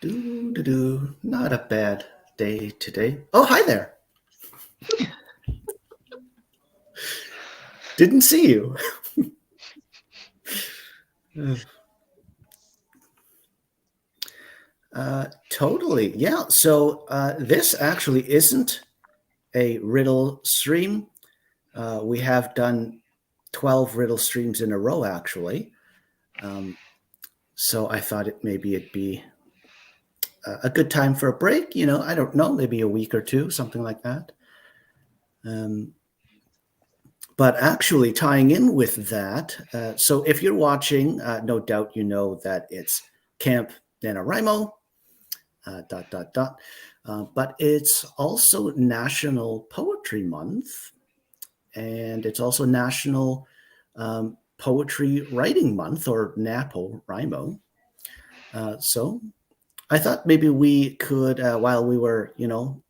Not a bad day today. Oh, hi there. Didn't see you. Totally. Yeah. So this actually isn't a riddle stream. We have done 12 riddle streams in a row, actually. So I thought maybe it'd be a good time for a break. I don't know, maybe a week or two, something like that. But actually tying in with that, so if you're watching, no doubt you know that it's Camp NaNoWriMo, ... But it's also National Poetry Month, and it's also National Poetry Writing Month, or NaPoWriMo. So I thought maybe we could, while we were,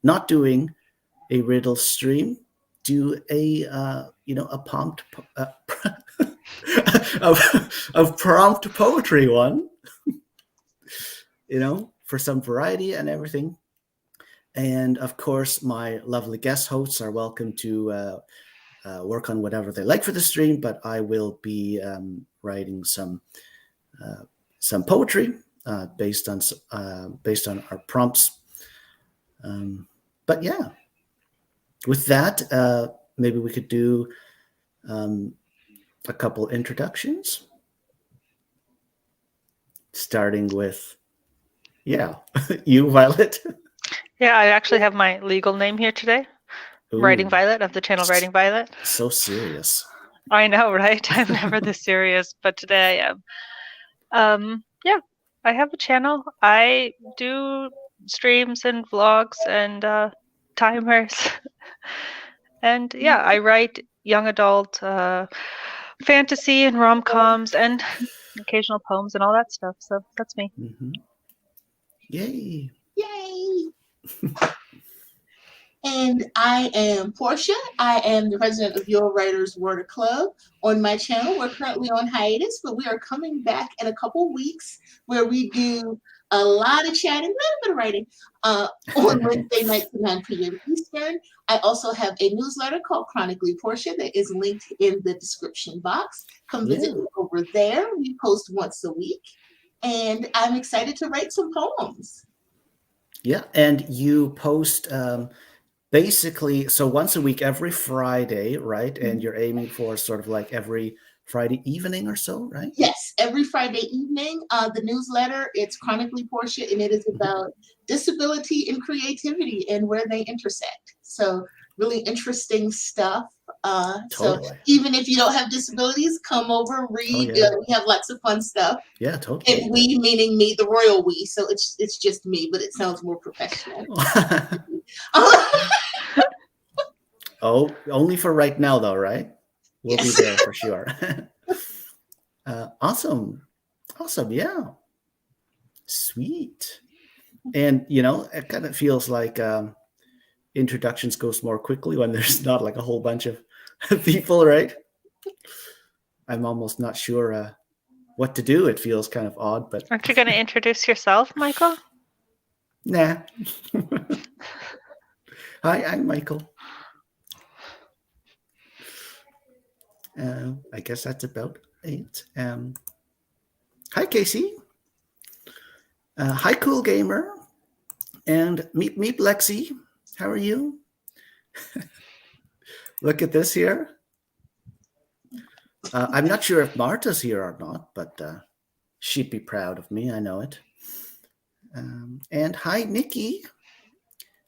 not doing a riddle stream, do a prompt of prompt poetry one, for some variety and everything. And of course, my lovely guest hosts are welcome to work on whatever they like for the stream, but I will be writing some poetry based on our prompts. But yeah, with that, maybe we could do a couple introductions, starting with, you, Violet. Yeah, I actually have my legal name here today. Ooh. Writing Violet, of the channel Writing Violet. So serious. I know, right? I'm never this serious, but today I am. Yeah, I have a channel. I do streams and vlogs and timers. And yeah, I write young adult fantasy and rom-coms and occasional poems and all that stuff. So that's me. Mm-hmm. Yay. Yay. And I am Porscha. I am the president of Your Writer's Word Club. On my channel, we're currently on hiatus, but we are coming back in a couple weeks where we do a lot of chatting, a little bit of writing on Wednesday nights at 9 p.m. Eastern. I also have a newsletter called Chronically Porscha that is linked in the description box. Come visit me over there. We post once a week. And I'm excited to write some poems. Yeah, and you post basically, so once a week, every Friday, right? And you're aiming for sort of like every Friday evening or so, right? Yes, every Friday evening. The newsletter, it's Chronically Porscha, and it is about disability and creativity and where they intersect. So really interesting stuff. Totally. So even if you don't have disabilities, come over, read. Oh, yeah. We have lots of fun stuff. Yeah, totally. And we, meaning me, the royal we. So it's just me, but it sounds more professional. Oh, only for right now, though, right? We'll be there for sure. Awesome. Yeah. Sweet. And, it kind of feels like introductions goes more quickly when there's not like a whole bunch of people, right? I'm almost not sure what to do. It feels kind of odd, but... Aren't you going to introduce yourself, Michael? Nah. Hi, I'm Michael. I guess that's about it. Hi, Casey. Hi, Cool Gamer. And meet Lexi. How are you? Look at this here. I'm not sure if Marta's here or not, but she'd be proud of me. I know it. And hi, Nikki.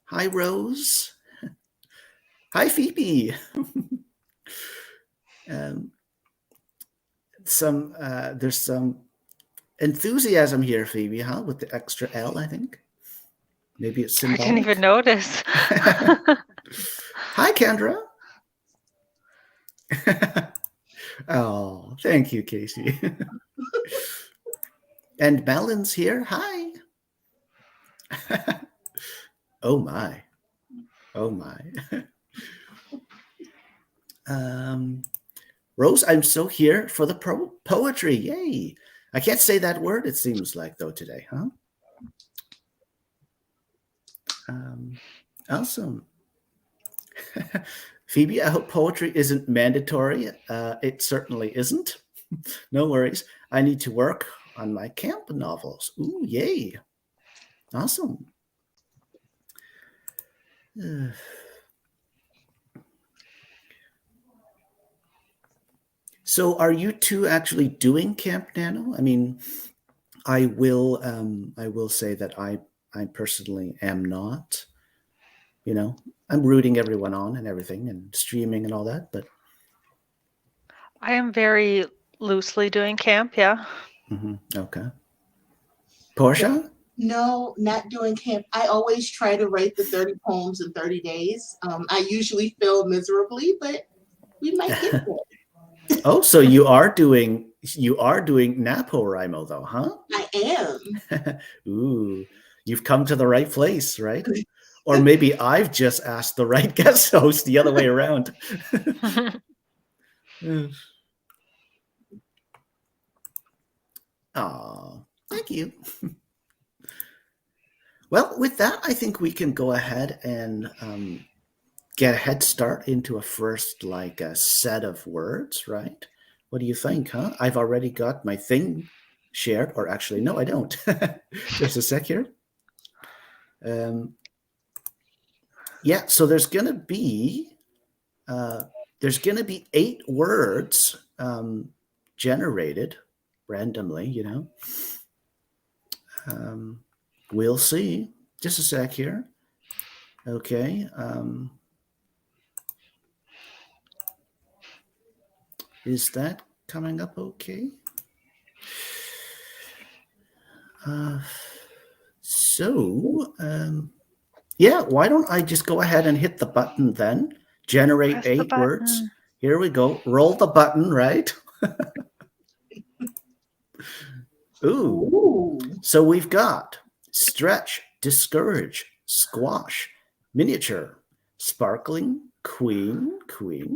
Hi, Rose. Hi, Phoebe. There's some enthusiasm here, Phoebe, huh? With the extra L, I think. Maybe it's symbolic. I didn't even notice. Hi, Kendra. Oh, thank you, Casey. And Malin's here. Hi. Oh my. Rose, I'm so here for the poetry. Yay. I can't say that word, it seems like, though, today, huh? Awesome. Phoebe, I hope poetry isn't mandatory. It certainly isn't. No worries. I need to work on my camp novels. Ooh, yay. Awesome. So are you two actually doing Camp Nano? I mean, I will say that I personally am not. You know, I'm rooting everyone on and everything and streaming and all that, but I am very loosely doing camp, yeah. Okay. Porscha? No, not doing camp. I always try to write the 30 poems in 30 days. I usually fail miserably, but we might get there. Oh, so you are doing NaPoWriMo though, huh? I am. Ooh, you've come to the right place, right? Or maybe I've just asked the right guest host the other way around. Oh, thank you. Well, with that, I think we can go ahead and get a head start into a first a set of words, right? What do you think, huh? I've already got my thing shared, or actually, no, I don't. Just a sec here. Yeah, so there's gonna be 8 words generated randomly, you know. We'll see. Just a sec here. Okay. Is that coming up okay? Yeah, why don't I just go ahead and hit the button then? Generate Press the 8 button. words. Here we go. Roll the button, right? Ooh. So we've got stretch, discourage, squash, miniature, sparkling, queen.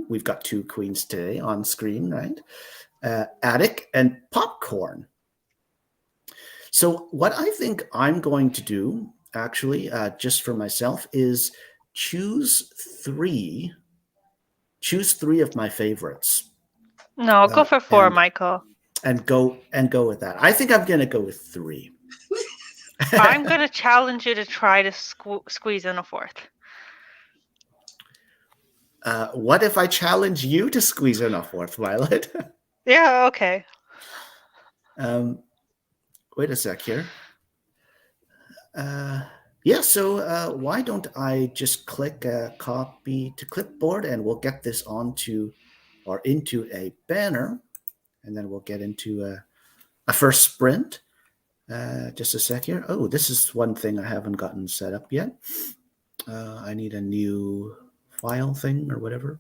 We've got 2 queens today on screen, right? Attic and popcorn. So what I think I'm going to do, actually, just for myself, is choose 3 of my favorites. No, go for 4, Michael. And go with that. I think I'm going to go with 3. I'm going to challenge you to try to squeeze in a 4th. What if I challenge you to squeeze in a 4th, Violet? Yeah, okay. Wait a sec here. Yeah, so why don't I just click copy to clipboard, and we'll get this onto or into a banner, and then we'll get into a first sprint. Just a sec here. Oh, this is one thing I haven't gotten set up yet. I need a new file thing or whatever.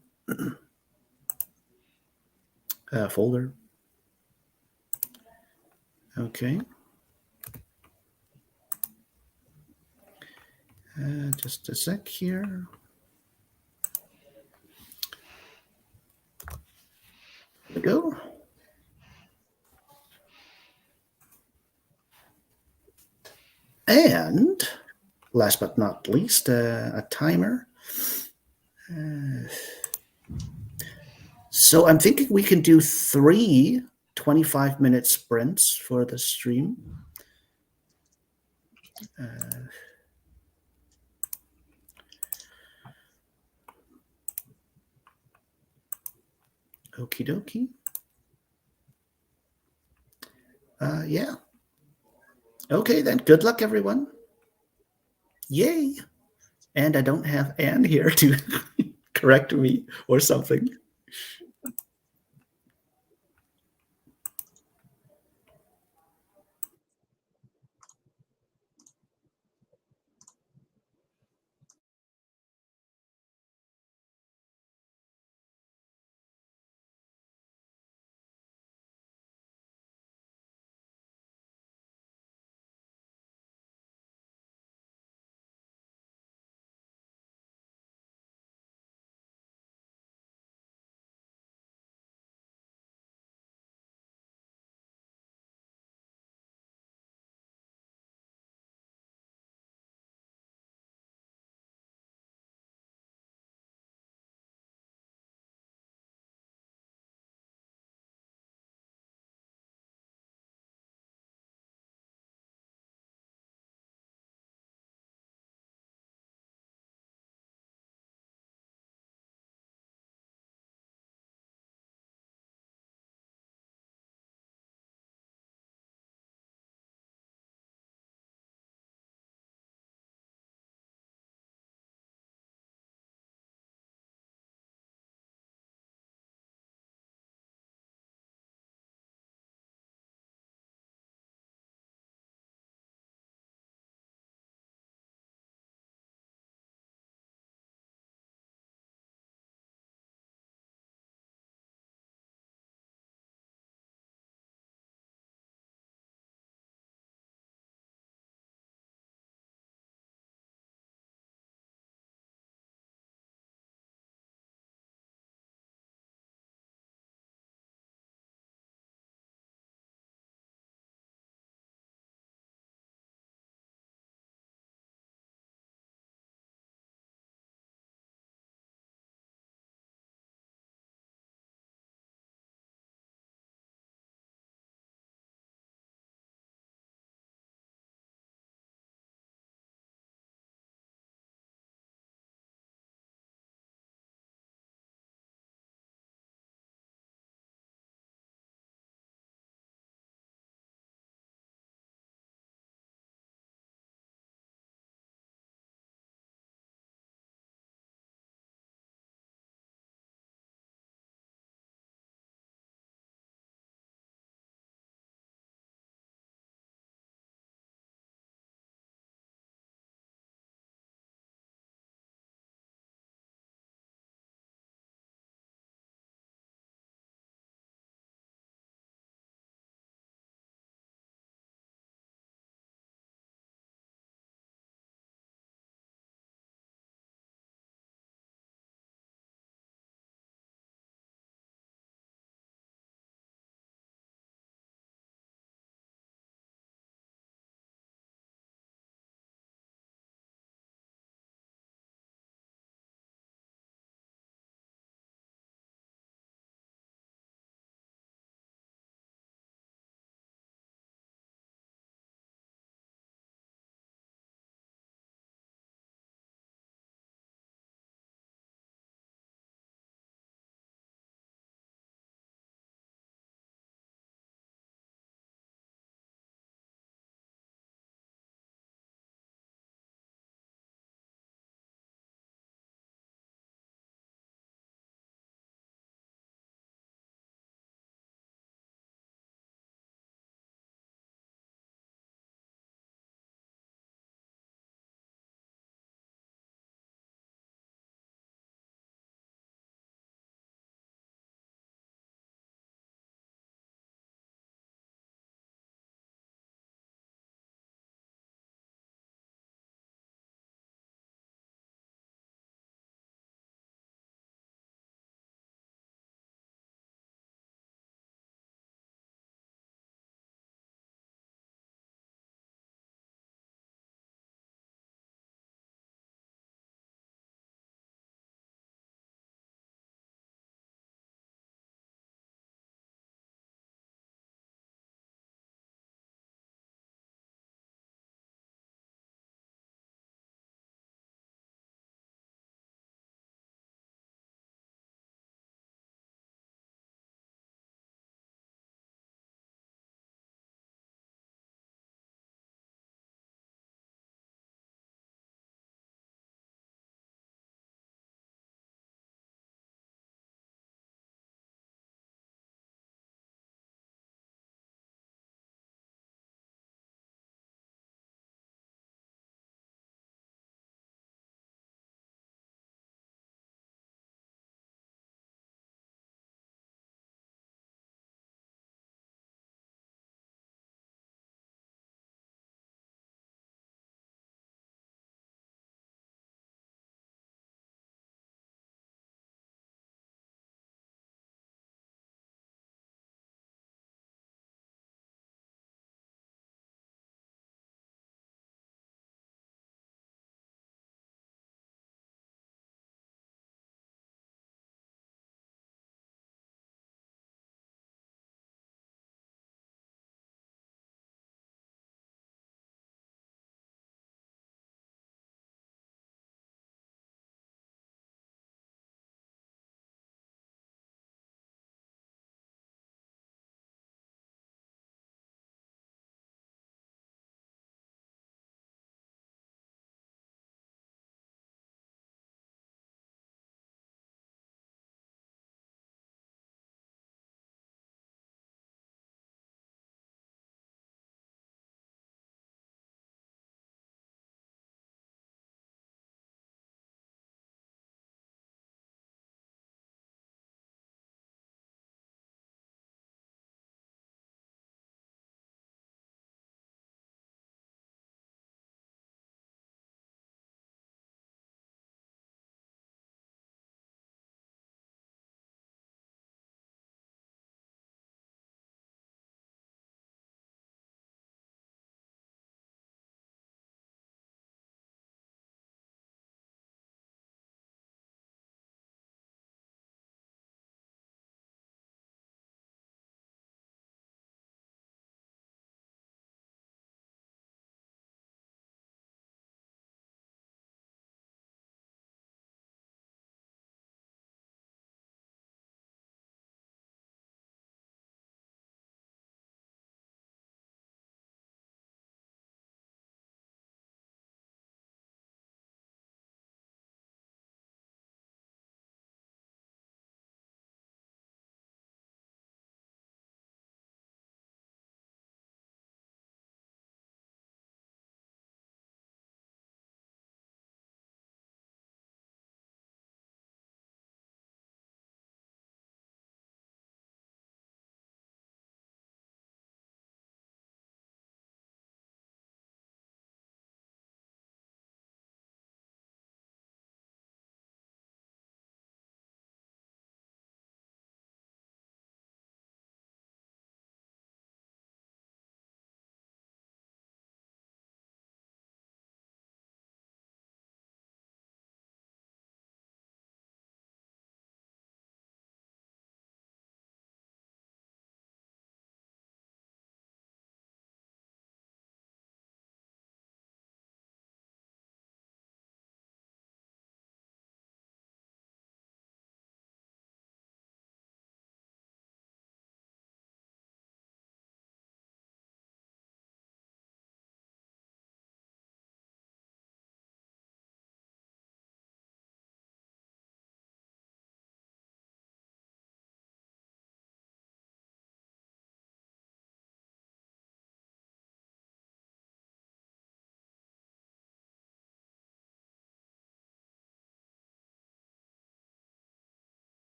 Folder. Okay. Just a sec here. There we go. And last but not least, a timer. So I'm thinking we can do 3 25-minute sprints for the stream. Okie dokie. Yeah. Okay, then. Good luck, everyone. Yay. And I don't have Anne here to correct me or something.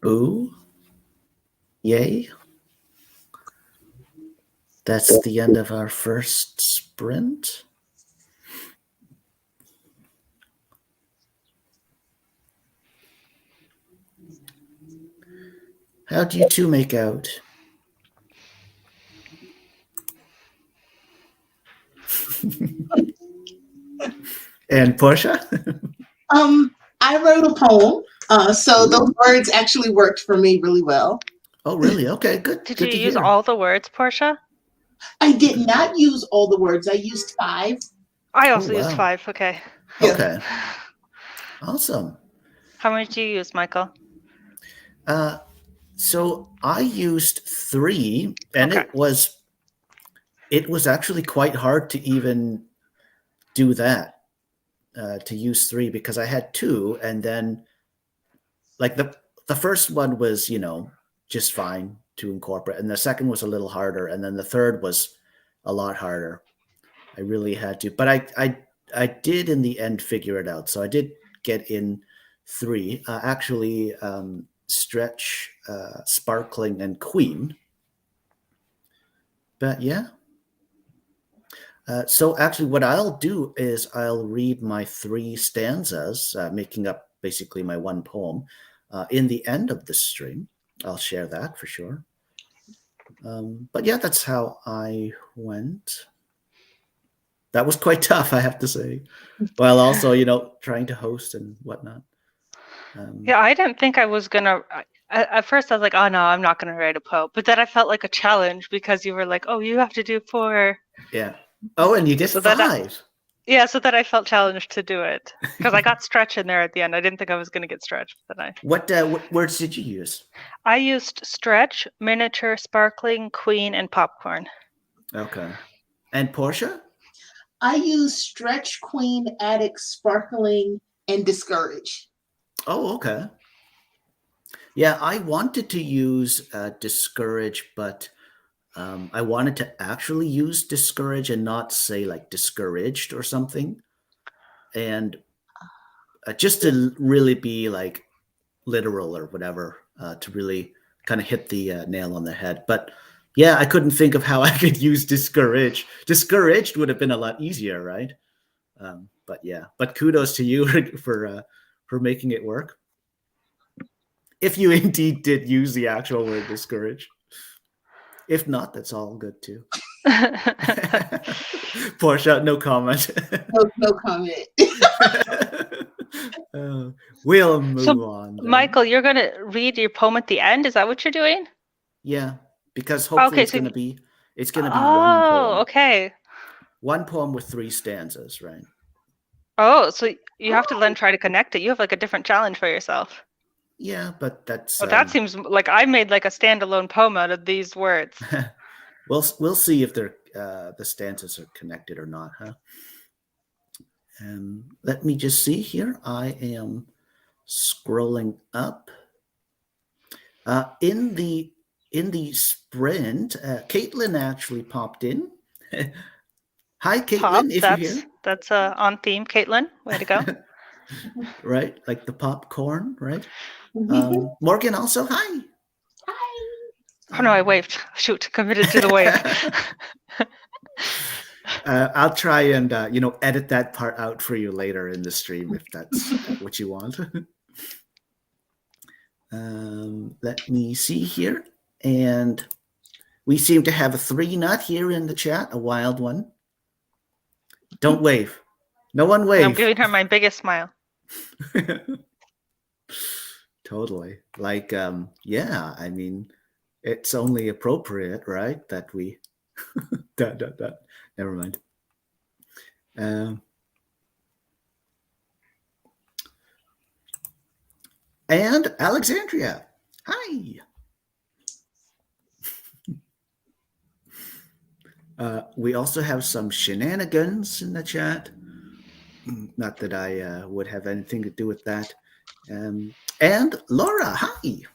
Boo. Yay. That's the end of our first sprint. How do you two make out? And Porscha? I wrote a poem, so those words actually worked for me really well. Oh, really? Okay, good. Did good you to use hear. all the words, Porscha? I did not use all the words. I used 5. I also wow. used 5. Okay. Okay. Awesome. How many did you use, Michael? So I used 3, and Okay. it was actually quite hard to even do that, to use 3, because I had 2, and then like the first one was, just fine to incorporate, and the second was a little harder, and then the third was a lot harder. I really had to, but I did in the end figure it out. So I did get in 3, actually, stretch, sparkling, and queen. But yeah. So actually what I'll do is I'll read my 3 stanzas, making up basically my 1 poem, in the end of the stream. I'll share that for sure. But yeah, that's how I went. That was quite tough, I have to say. While also, trying to host and whatnot. Yeah, I didn't think I was gonna. At first, I was like, "Oh no, I'm not gonna write a poem." But then I felt like a challenge because you were like, "Oh, you have to do 4." Yeah. Oh, and you did 5. Yeah, so that I felt challenged to do it because I got stretch in there at the end. I didn't think I was gonna get stretch, but then What words did you use? I used stretch, miniature, sparkling, queen, and popcorn. Okay. And Porscha? I used stretch, queen, addict, sparkling, and discourage. Oh, okay. Yeah, I wanted to use discourage, but I wanted to actually use discourage and not say like discouraged or something. And just to really be like literal or whatever, to really kind of hit the nail on the head. But yeah, I couldn't think of how I could use discourage. Discouraged would have been a lot easier, right? But yeah, but kudos to you for making it work. If you indeed did use the actual word discourage. If not, that's all good too. Porscha, no comment. No comment. We'll move on. Then. Michael, you're going to read your poem at the end? Is that what you're doing? Yeah, because hopefully it's going to be one poem. Oh, okay. 1 poem with 3 stanzas, right? Oh, so you have to then try to connect it. You have like a different challenge for yourself. Yeah, but that's. Oh, that seems like I made like a standalone poem out of these words. We'll see if they're the stanzas are connected or not, huh? Let me just see here. I am scrolling up. In the sprint, Caitlin actually popped in. Hi, Caitlin, if you're here. That's on theme, Caitlin. Way to go. Right, like the popcorn, right? Morgan also, hi. Hi. Oh no, I waved. Shoot, committed to the wave. I'll try and edit that part out for you later in the stream if that's what you want. Let me see here, and we seem to have a 3 nut here in the chat, a wild one. Don't wave. No one wave. I'm giving her my biggest smile. Totally. Like, yeah, I mean, it's only appropriate, right, that we never mind. And Alexandria, hi. We also have some shenanigans in the chat. Not that I would have anything to do with that. And Laura, hi.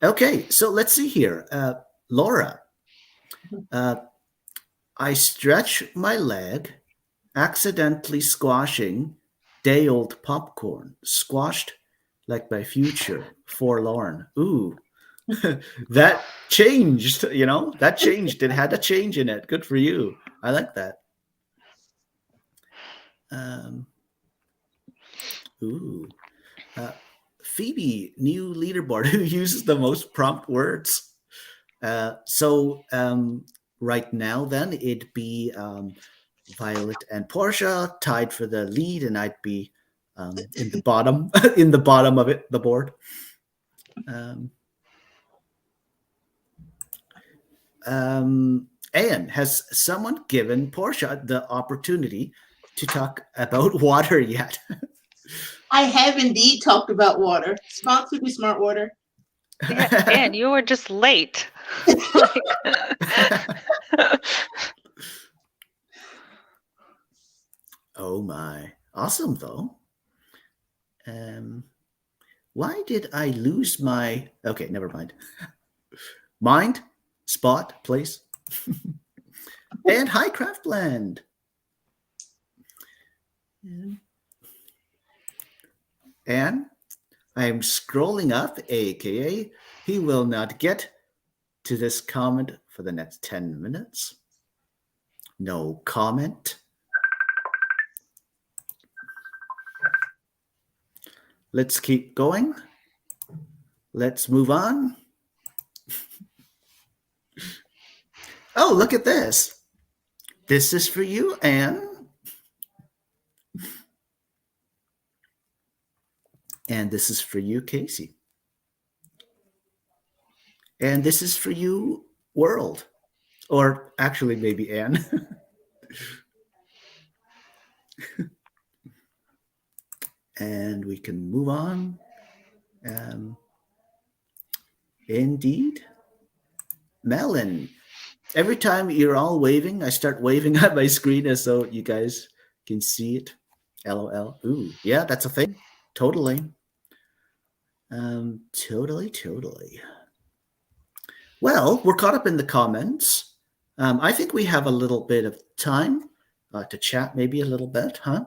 Okay, so let's see here. Laura, I stretch my leg, accidentally squashing day-old popcorn, squashed like my future, forlorn. Ooh, that changed, that changed. It had a change in it. Good for you. I like that. Ooh. Phoebe, new leaderboard. Who uses the most prompt words? So right now, then, it'd be Violet and Porscha tied for the lead, and I'd be in the bottom, in the bottom of it, the board. And has someone given Porscha the opportunity to talk about water yet? I have indeed talked about water. Sponsored by Smart Water. Yeah, and you were just late. Oh my. Awesome, though. Why did I lose my... Okay, never mind. Mind, spot, place. And hi, Craftland. And I'm scrolling up, aka he will not get to this comment for the next 10 minutes. No comment. Let's keep going. Let's move on. Oh, look at this. This is for you, Anne. And this is for you, Casey. And this is for you, World. Or actually, maybe Anne. And we can move on. Indeed. Malin. Every time you're all waving, I start waving at my screen as though you guys can see it. LOL. Ooh, yeah, that's a thing. Totally. Totally. Well, we're caught up in the comments. I think we have a little bit of time to chat maybe a little bit, huh?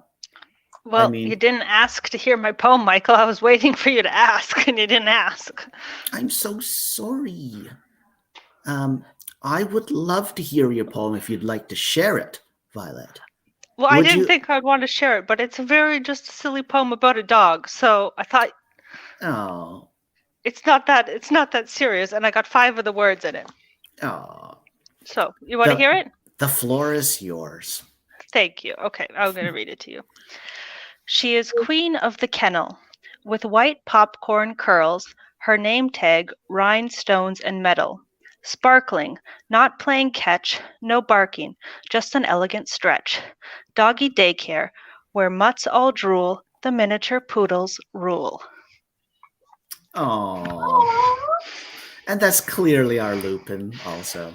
Well, you didn't ask to hear my poem, Michael. I was waiting for you to ask, and you didn't ask. I'm so sorry. I would love to hear your poem if you'd like to share it, Violet. Well, I didn't think I'd want to share it, but it's a very just a silly poem about a dog. So I thought, oh, it's not that serious, and I got 5 of the words in it. Oh. So you want to hear it? The floor is yours. Thank you. Okay, I'm going to read it to you. She is queen of the kennel, with white popcorn curls, her name tag, rhinestones and metal. Sparkling, not playing catch, no barking, just an elegant stretch. Doggy daycare, where mutts all drool, the miniature poodles rule. Oh, and that's clearly our Lupin also.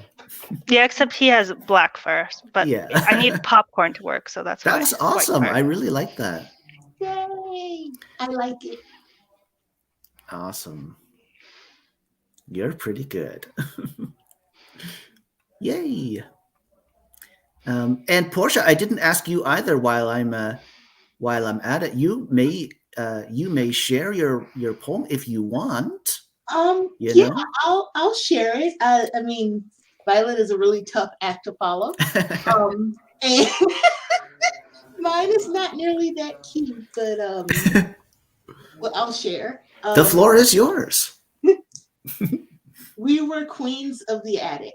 Yeah, except he has black fur, but yeah. I need popcorn to work, so that's why. That's awesome. I really like that. Yay! I like it. Awesome. You're pretty good. Yay. And Porscha, I didn't ask you either while I'm at it. You may share your poem if you want. Yeah, I'll share it. I mean, Violet is a really tough act to follow. And mine is not nearly that cute, but well, I'll share. The floor is yours. We were queens of the attic.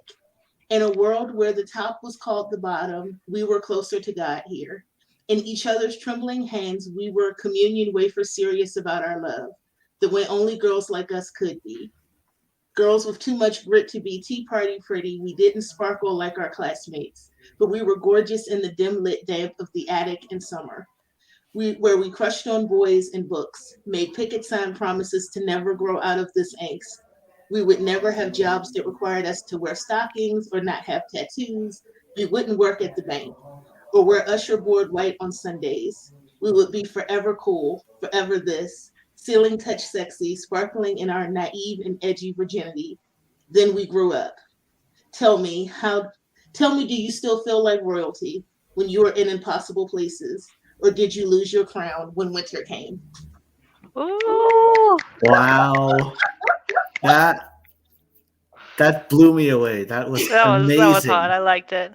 In a world where the top was called the bottom, we were closer to God here. In each other's trembling hands, we were communion wafer serious about our love, the way only girls like us could be. Girls with too much grit to be tea party pretty, we didn't sparkle like our classmates, but we were gorgeous in the dim lit damp of the attic in summer. Where we crushed on boys and books, made picket sign promises to never grow out of this angst. We would never have jobs that required us to wear stockings or not have tattoos. We wouldn't work at the bank or wear usher board white on Sundays. We would be forever cool, forever this, ceiling touch sexy, sparkling in our naive and edgy virginity. Then we grew up. Tell me, do you still feel like royalty when you were in impossible places? Or did you lose your crown when winter came? Ooh. Wow. That blew me away. That was amazing. That was hot. I liked it.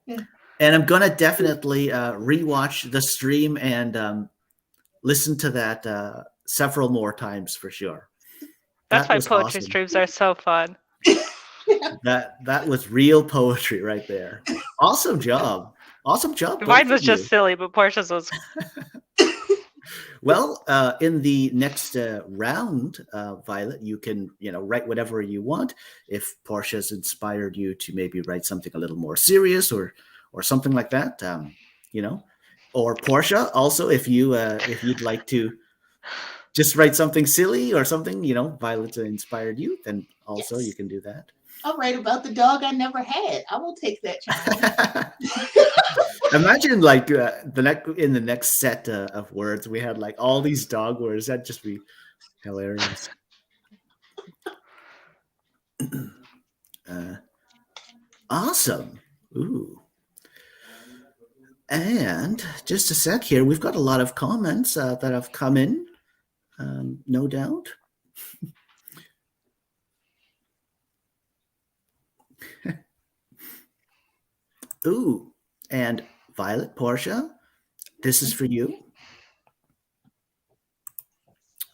And I'm gonna definitely rewatch the stream and listen to that several more times for sure. That's why was poetry awesome. streams are so fun. That was real poetry right there. Awesome job. Awesome job. Mine was just silly, but Porscha's was. Well, in the next round, Violet, you can write whatever you want. If Porscha's inspired you to maybe write something a little more serious or something like that, or Porscha also, if you'd like to just write something silly or something, Violet inspired you, then also you can do that. I'll write about the dog I never had. I will take that challenge. Imagine like in the next set of words we had like all these dog words. That'd just be hilarious. Awesome. Ooh. And just a sec here, we've got a lot of comments that have come in, no doubt. Ooh, and Violet, Porscha, this is for you.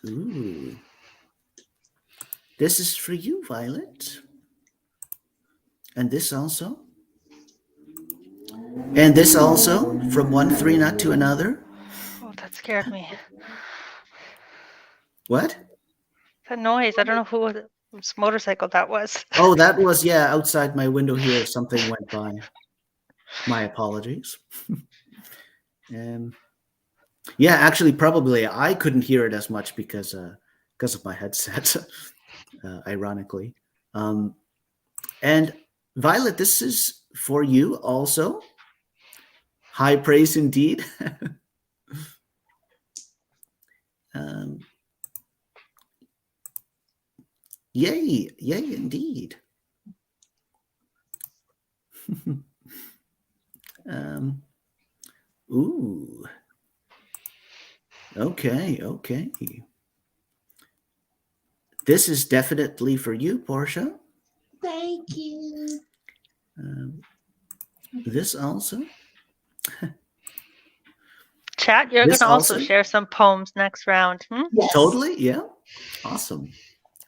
Ooh. This is for you, Violet. And this also. And this also, from one three nut to another. Oh, that scared me. What? That noise. I don't know whose motorcycle that was. Oh, that was, outside my window here. Something went by. My apologies. Actually, probably I couldn't hear it as much because of my headset, ironically. And Violet, this is for you also. High praise indeed. Yay indeed. Ooh. Okay. This is definitely for you, Porscha. Thank you. This also. Chat, you're going to also share some poems next round. Yes. Totally, yeah. Awesome.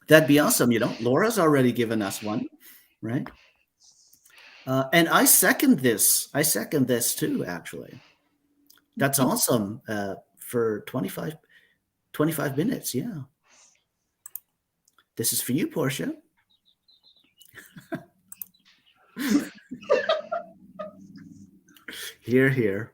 That'd be awesome. Laura's already given us one, right? And I second this. I second this too, actually. That's awesome for 25 minutes, yeah. This is for you, Porscha. Here.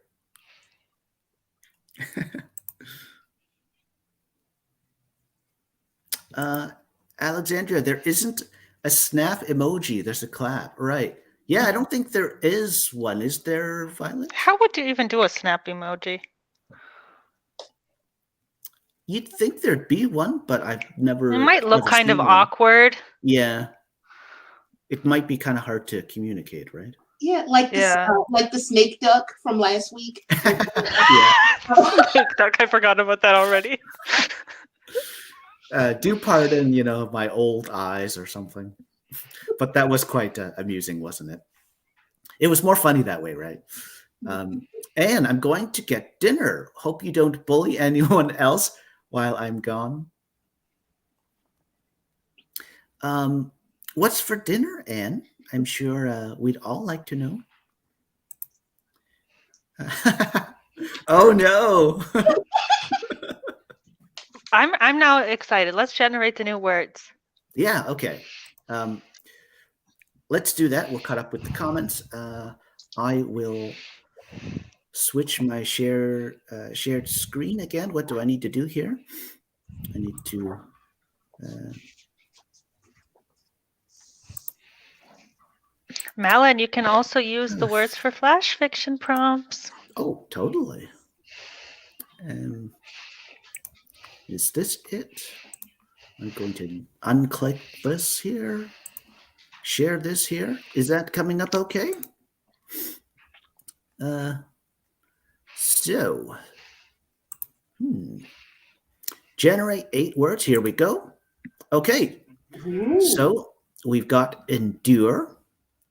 Alexandria, there isn't a snap emoji. There's a clap, right? Yeah, I don't think there is one. Is there, Violet? How would you even do a snap emoji? You'd think there'd be one, but I've never. It might look kind of awkward. Yeah. It might be kind of hard to communicate, right? Yeah, like the snake duck from last week. Snake duck, I forgot about that already. Do pardon, my old eyes or something. But that was quite amusing, wasn't it? It was more funny that way, right? And I'm going to get dinner. Hope you don't bully anyone else while I'm gone. What's for dinner, Anne? I'm sure we'd all like to know. Oh, no. I'm now excited. Let's generate the new words. Yeah, okay. Let's do that. We'll cut up with the comments. I will switch my shared screen again. What do I need to do here? I need to... Malin, you can also use the words for flash fiction prompts. Oh, totally. Is this it? I'm going to unclick this here. Share this here. Is that coming up okay? Generate 8 words. Here we go. Okay. Ooh. So we've got endure,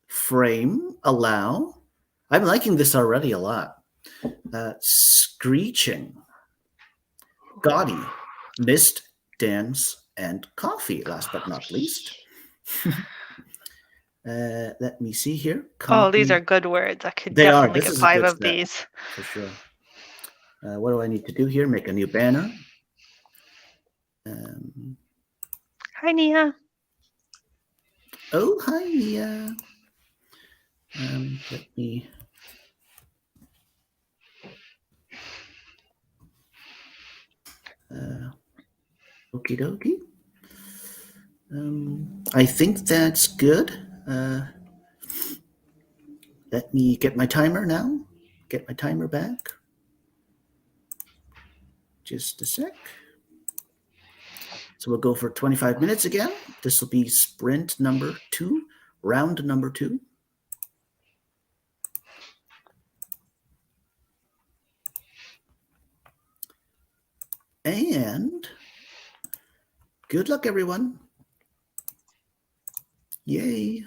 frame, allow. I'm liking this already a lot. Screeching, gaudy, mist, dance, and coffee, last but not least. Let me see here. Oh, these Copy. are good words. I could They are. definitely This get is a 5 good of step, these. for sure. What do I need to do here? Make a new banner. Hi, Nia. Oh, hi, Nia. Let me... Okie dokie. I think that's good. Let me get my timer now. Get my timer back. Just a sec. So we'll go for 25 minutes again. This will be sprint number 2, round number 2. And good luck, everyone. Yay.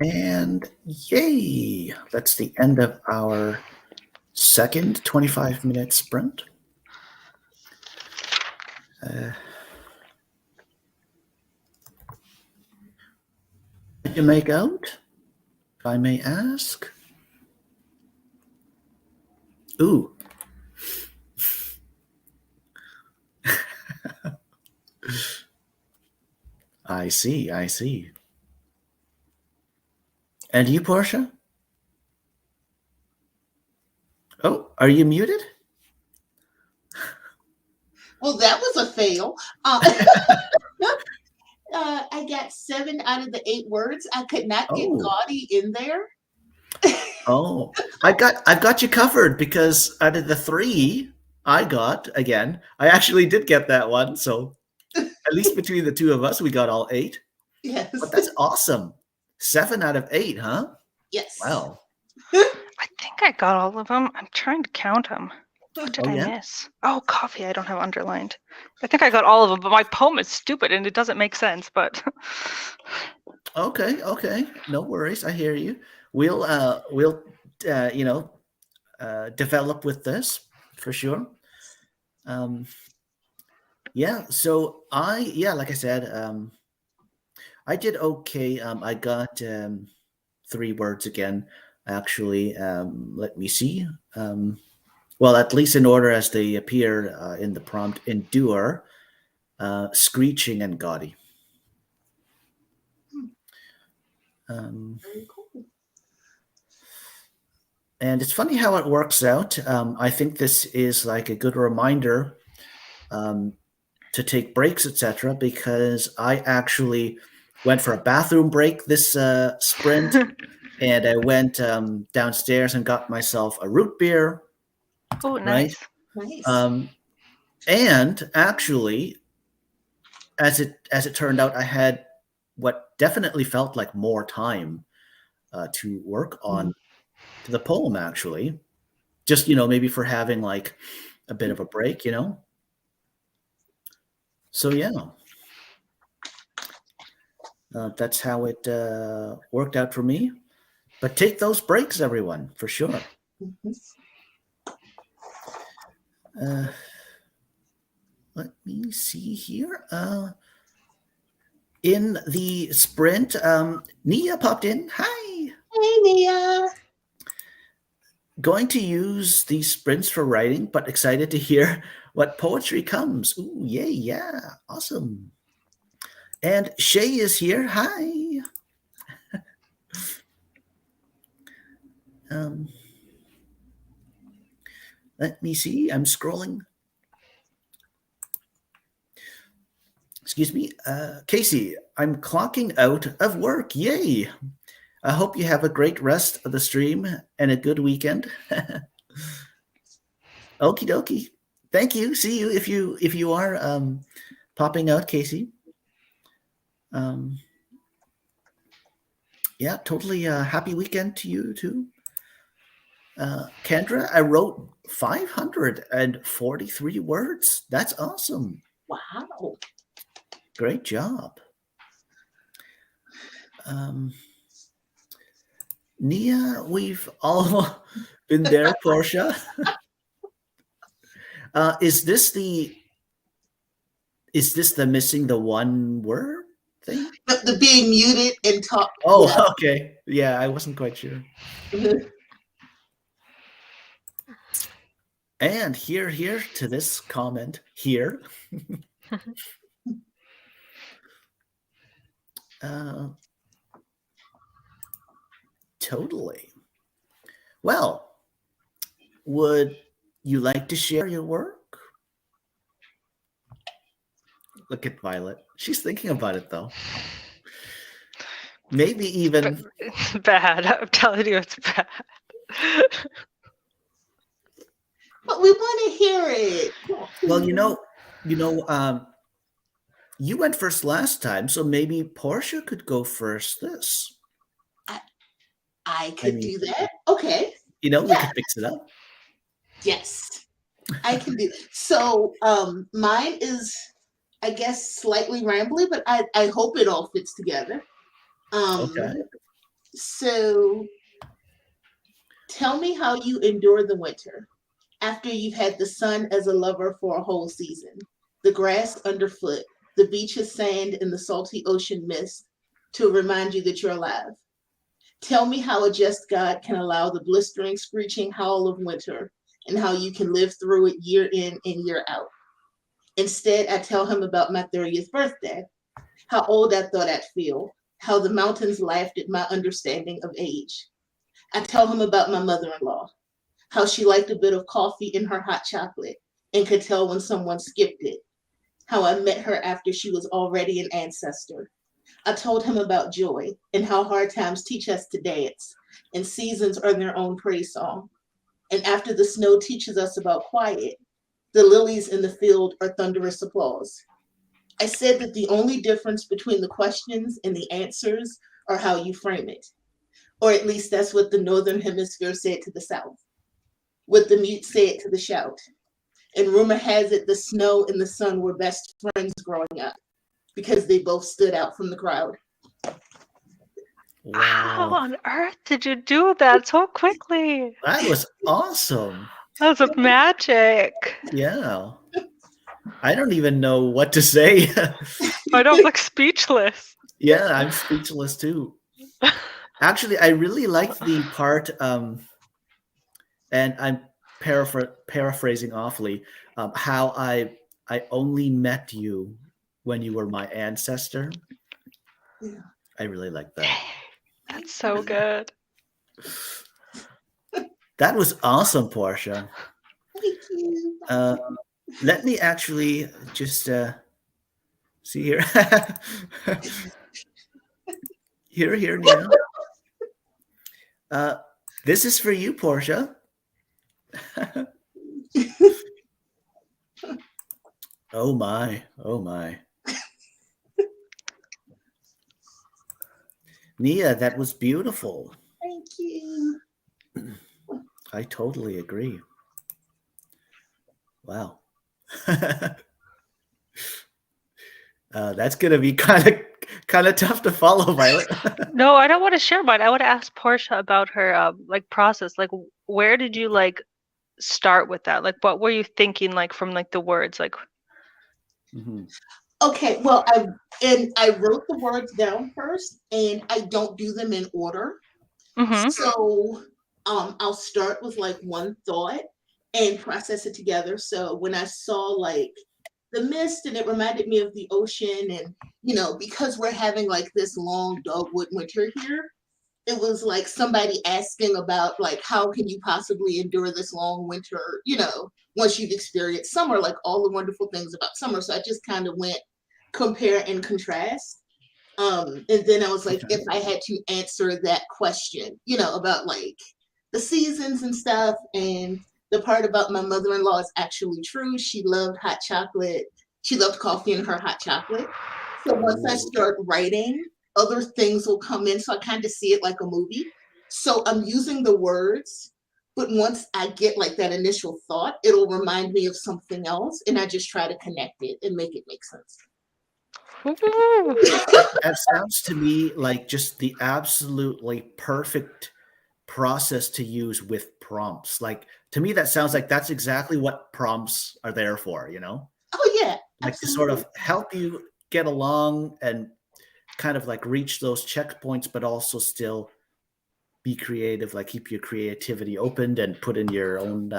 And yay! That's the end of our second 25-minute sprint. Did you make out, if I may ask? Ooh. I see, I see. And you, Porscha? Oh, are you muted? Well, that was a fail. I got 7 out of the 8 words. I could not get gaudy in there. Oh, I've got you covered, because out of the 3 I got, again, I actually did get that one. So at least between the 2 of us, we got all 8. Yes. But that's awesome. 7 out of 8, huh? Yes. Wow. I think I got all of them. I'm trying to count them. What did I miss? Oh, coffee. I don't have underlined. I think I got all of them, but my poem is stupid and it doesn't make sense. But Okay. No worries. I hear you. We'll develop with this for sure. Yeah. So like I said, I did okay. I got 3 words again. Actually, let me see. Well, at least in order as they appear in the prompt: endure, screeching, and gaudy. Very cool. And it's funny how it works out. I think this is like a good reminder to take breaks, etc., because I actually went for a bathroom break this sprint, and I went downstairs and got myself a root beer. oh, nice. Right? Nice. And actually, as it turned out, I had what definitely felt like more time to work on the poem, actually. Just, maybe for having like a bit of a break, So yeah, that's how it worked out for me. But take those breaks, everyone, for sure. Let me see here. In the sprint, Nia popped in. Hi. Hey, Nia. Going to use these sprints for writing, but excited to hear what poetry comes. Ooh, yay, yeah, awesome. And Shay is here. Hi. Let me see. I'm scrolling. Excuse me. Casey, I'm clocking out of work. Yay. I hope you have a great rest of the stream and a good weekend. Okie dokie. Thank you. See you if you are popping out, Casey. Yeah, totally happy weekend to you too. Kendra, I wrote 543 words. That's awesome. Wow. Great job. Nia, we've all been there, Porscha. Is this the missing the one word thing? The being muted and talk. Oh, yeah. Okay. Yeah, I wasn't quite sure. And here to this comment here. Totally. Well, would you like to share your work? Look at Violet. She's thinking about it, though. Maybe even... It's bad. I'm telling you, it's bad. But we want to hear it. Well, you went first last time, so maybe Porscha could go first this. I could do that. Okay. We could fix it up. Yes, I can do. So mine is, I guess, slightly rambly, but I hope it all fits together. Okay. So tell me how you endure the winter after you've had the sun as a lover for a whole season, the grass underfoot, the beach's sand, and the salty ocean mist to remind you that you're alive. Tell me how a just God can allow the blistering, screeching howl of winter and how you can live through it year in and year out. Instead, I tell him about my 30th birthday, how old I thought I'd feel, how the mountains laughed at my understanding of age. I tell him about my mother-in-law, how she liked a bit of coffee in her hot chocolate and could tell when someone skipped it, how I met her after she was already an ancestor. I told him about joy and how hard times teach us to dance and seasons are their own praise song. And after the snow teaches us about quiet, the lilies in the field are thunderous applause. I said that the only difference between the questions and the answers are how you frame it. Or at least that's what the Northern Hemisphere said to the South, what the mute said to the shout. And rumor has it the snow and the sun were best friends growing up because they both stood out from the crowd. How Wow. on earth did you do that so quickly? That was awesome. That was magic. Yeah. I don't even know what to say. I don't look speechless. Yeah, I'm speechless too. Actually, I really liked the part, and I'm paraphrasing awfully, how I only met you when you were my ancestor. Yeah. I really like that. That's so good. That was awesome, Porscha. Thank you. Let me actually just see here. Here, Nina. This is for you, Porscha. Oh my. Nia, that was beautiful. Thank you. I totally agree. Wow. That's gonna be kind of tough to follow, Violet. No, I don't want to share mine. I want to ask Porscha about her like process. Like, where did you like start with that? Like, what were you thinking like from like the words? Like, Okay, well, I wrote the words down first, and I don't do them in order. So I'll start with like one thought and process it together. So when I saw like the mist and it reminded me of the ocean, and because we're having like this long dogwood winter here, it was like somebody asking about like how can you possibly endure this long winter, once you've experienced summer, like all the wonderful things about summer. So I just kind of went compare and contrast. And then I was like, if I had to answer that question, about like the seasons and stuff, and the part about my mother-in-law is actually true. She loved hot chocolate. She loved coffee and her hot chocolate. So once I start writing, other things will come in. So I kind of see it like a movie. So I'm using the words, but once I get like that initial thought, it'll remind me of something else. And I just try to connect it and make it make sense. That sounds to me like just the absolutely perfect process to use with prompts. Like, to me, that sounds like that's exactly what prompts are there for, Oh, yeah. Like Absolutely. to sort of help you get along and kind of like reach those checkpoints, but also still be creative, like keep your creativity opened and put in your own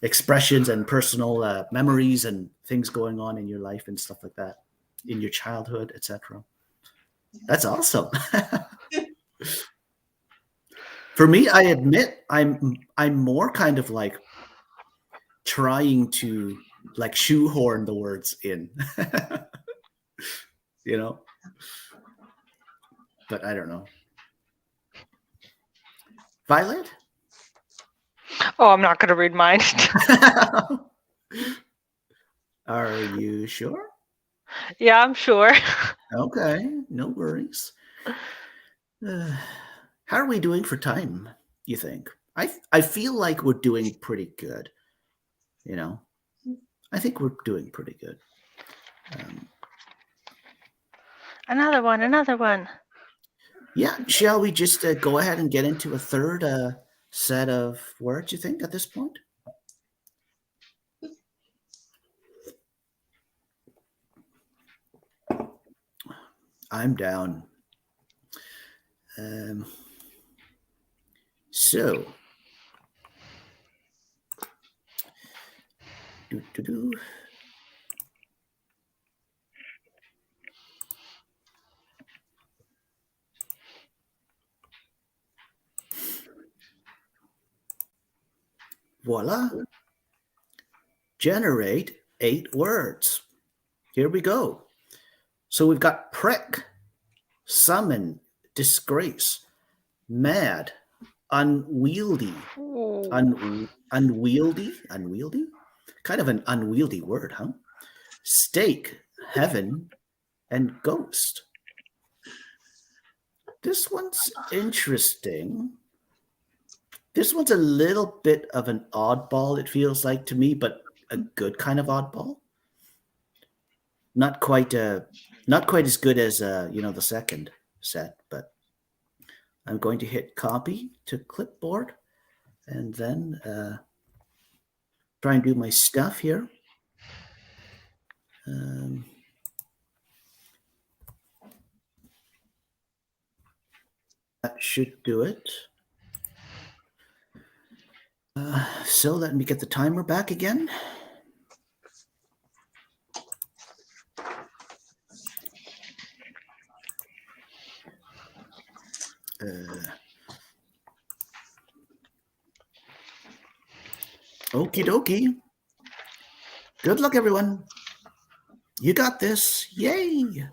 expressions and personal memories and things going on in your life and stuff like that, in your childhood, etc. That's awesome. For me, I admit I'm more kind of like trying to like shoehorn the words in, but I don't know. Violet? Oh, I'm not going to read mine. Are you sure? Yeah, I'm sure. Okay, no worries. How are we doing for time, you think? I feel like we're doing pretty good. I think we're doing pretty good. Another one. Yeah, shall we just go ahead and get into a third set of words, you think, at this point? I'm down. So, voila. Generate 8 words. Here we go. So we've got prick, summon, disgrace, mad, unwieldy, unwieldy, kind of an unwieldy word, huh? Stake, heaven, and ghost. This one's interesting. This one's a little bit of an oddball, it feels like to me, but a good kind of oddball. Not quite as good as the second set, but I'm going to hit copy to clipboard and then try and do my stuff here. That should do it. So let me get the timer back again. Okie dokie. Good luck, everyone. You got this. Yay.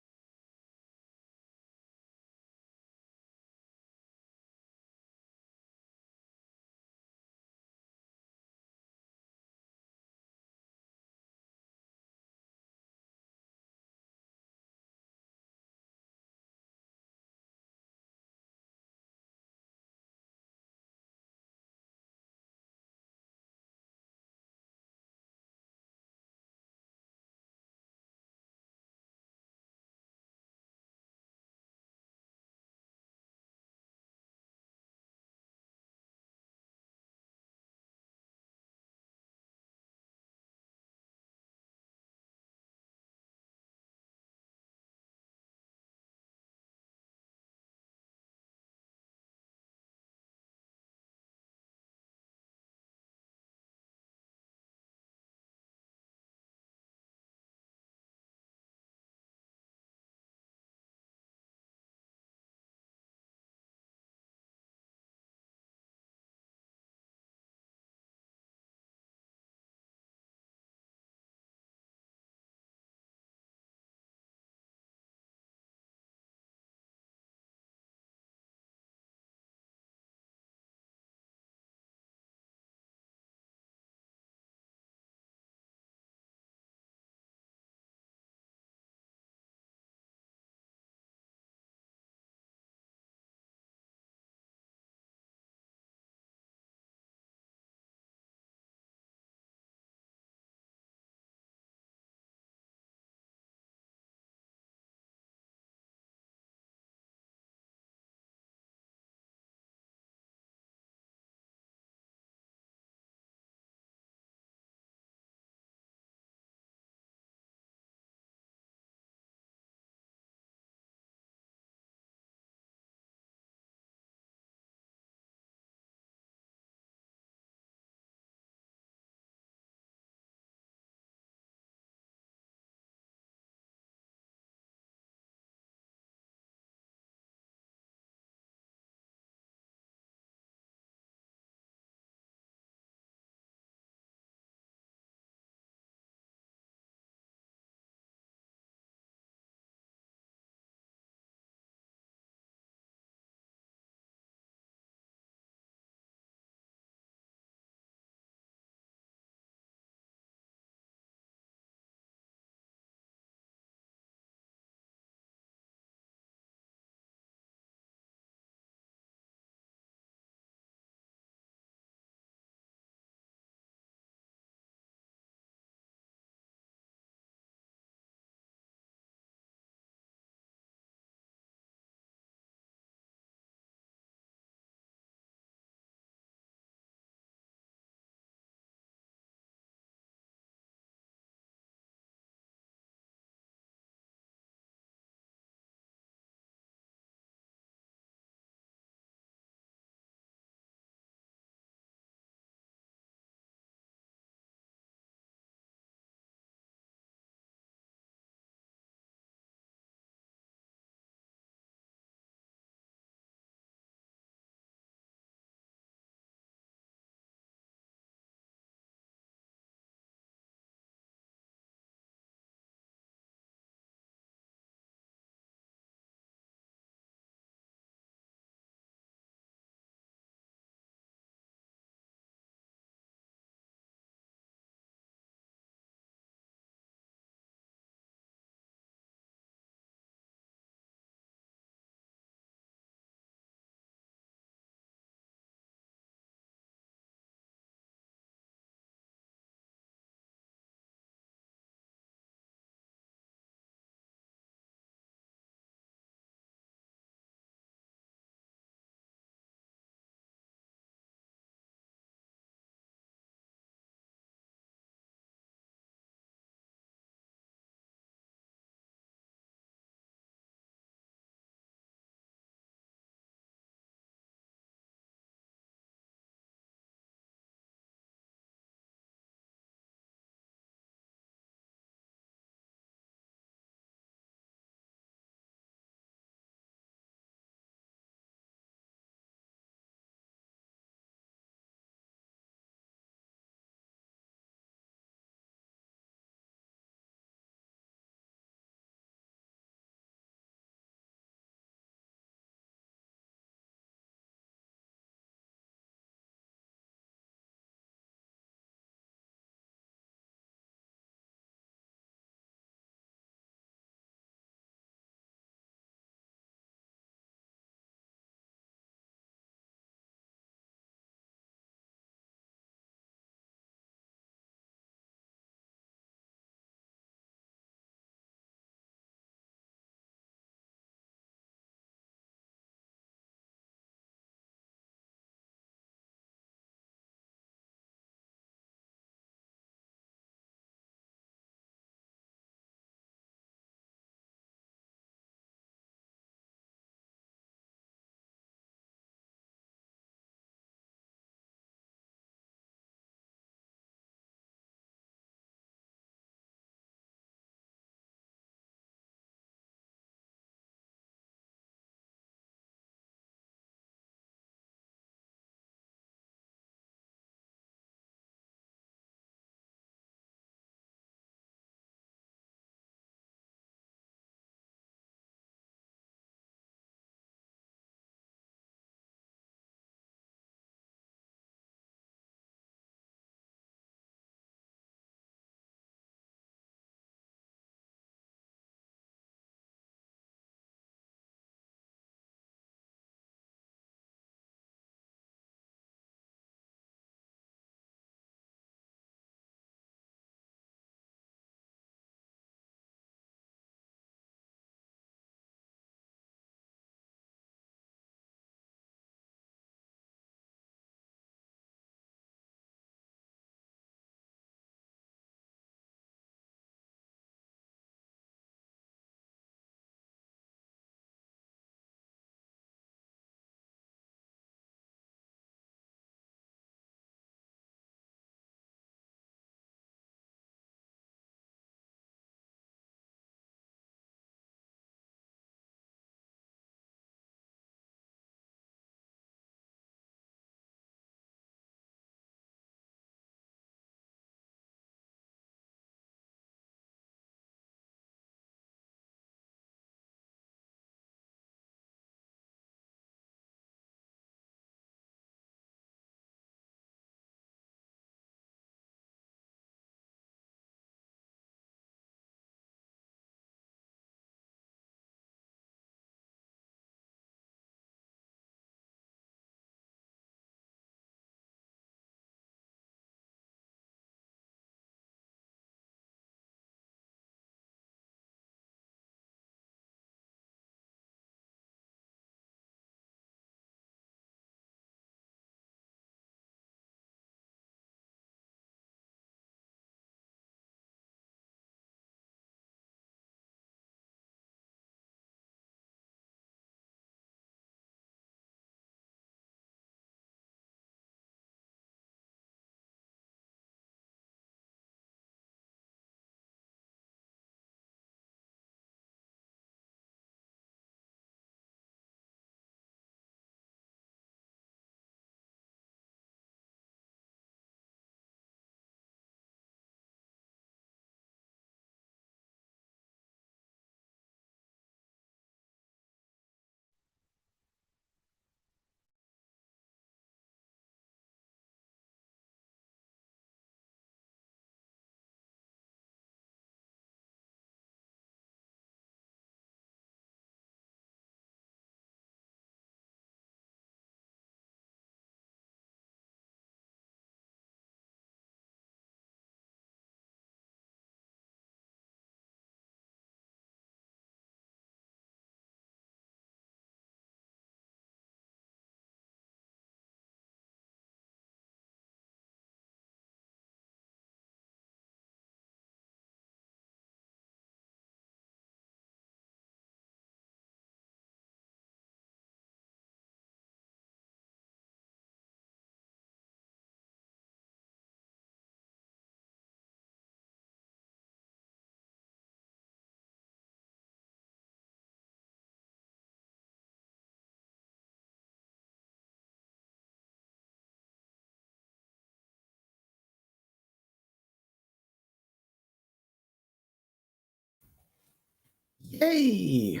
Yay!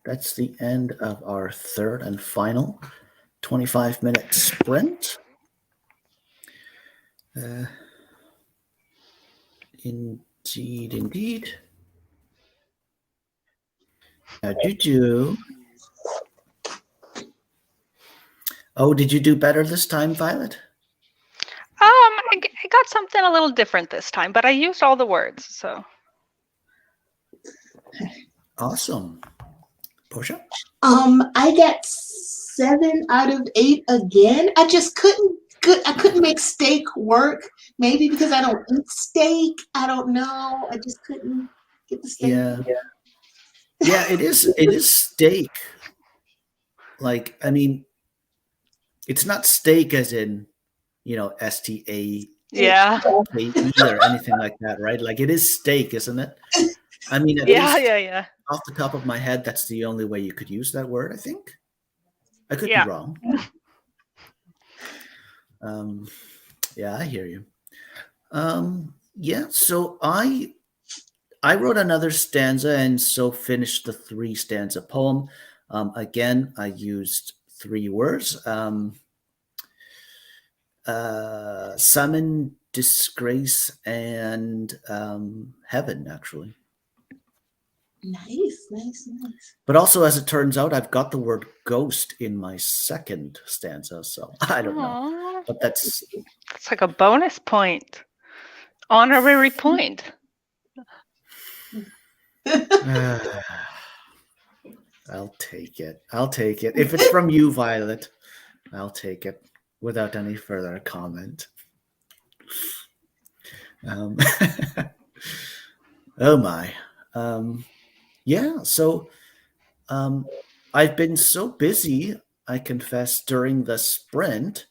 That's the end of our third and final 25-minute sprint. Indeed, indeed. How'd you do? Oh, did you do better this time, Violet? I got something a little different this time, but I used all the words, so. Awesome. Porscha? I got 7 out of 8 again. I just couldn't make steak work. Maybe because I don't eat steak. I don't know. I just couldn't get the steak. Yeah, it is steak. Like, I mean, it's not steak as in, STA. Yeah. Or anything like that, right? Like, it is steak, isn't it? I mean, at least yeah. off the top of my head, that's the only way you could use that word, I think. I could be wrong. Yeah, I hear you. Yeah, so I wrote another stanza and so finished the 3-stanza poem. Again, I used 3 words. Summon, disgrace, and heaven, actually. Nice. But also, as it turns out, I've got the word ghost in my 2nd stanza, so I don't know. But it's like a bonus point. Honorary point. I'll take it. If it's from you, Violet, I'll take it without any further comment. Oh my. Yeah, so I've been so busy, I confess, during the sprint,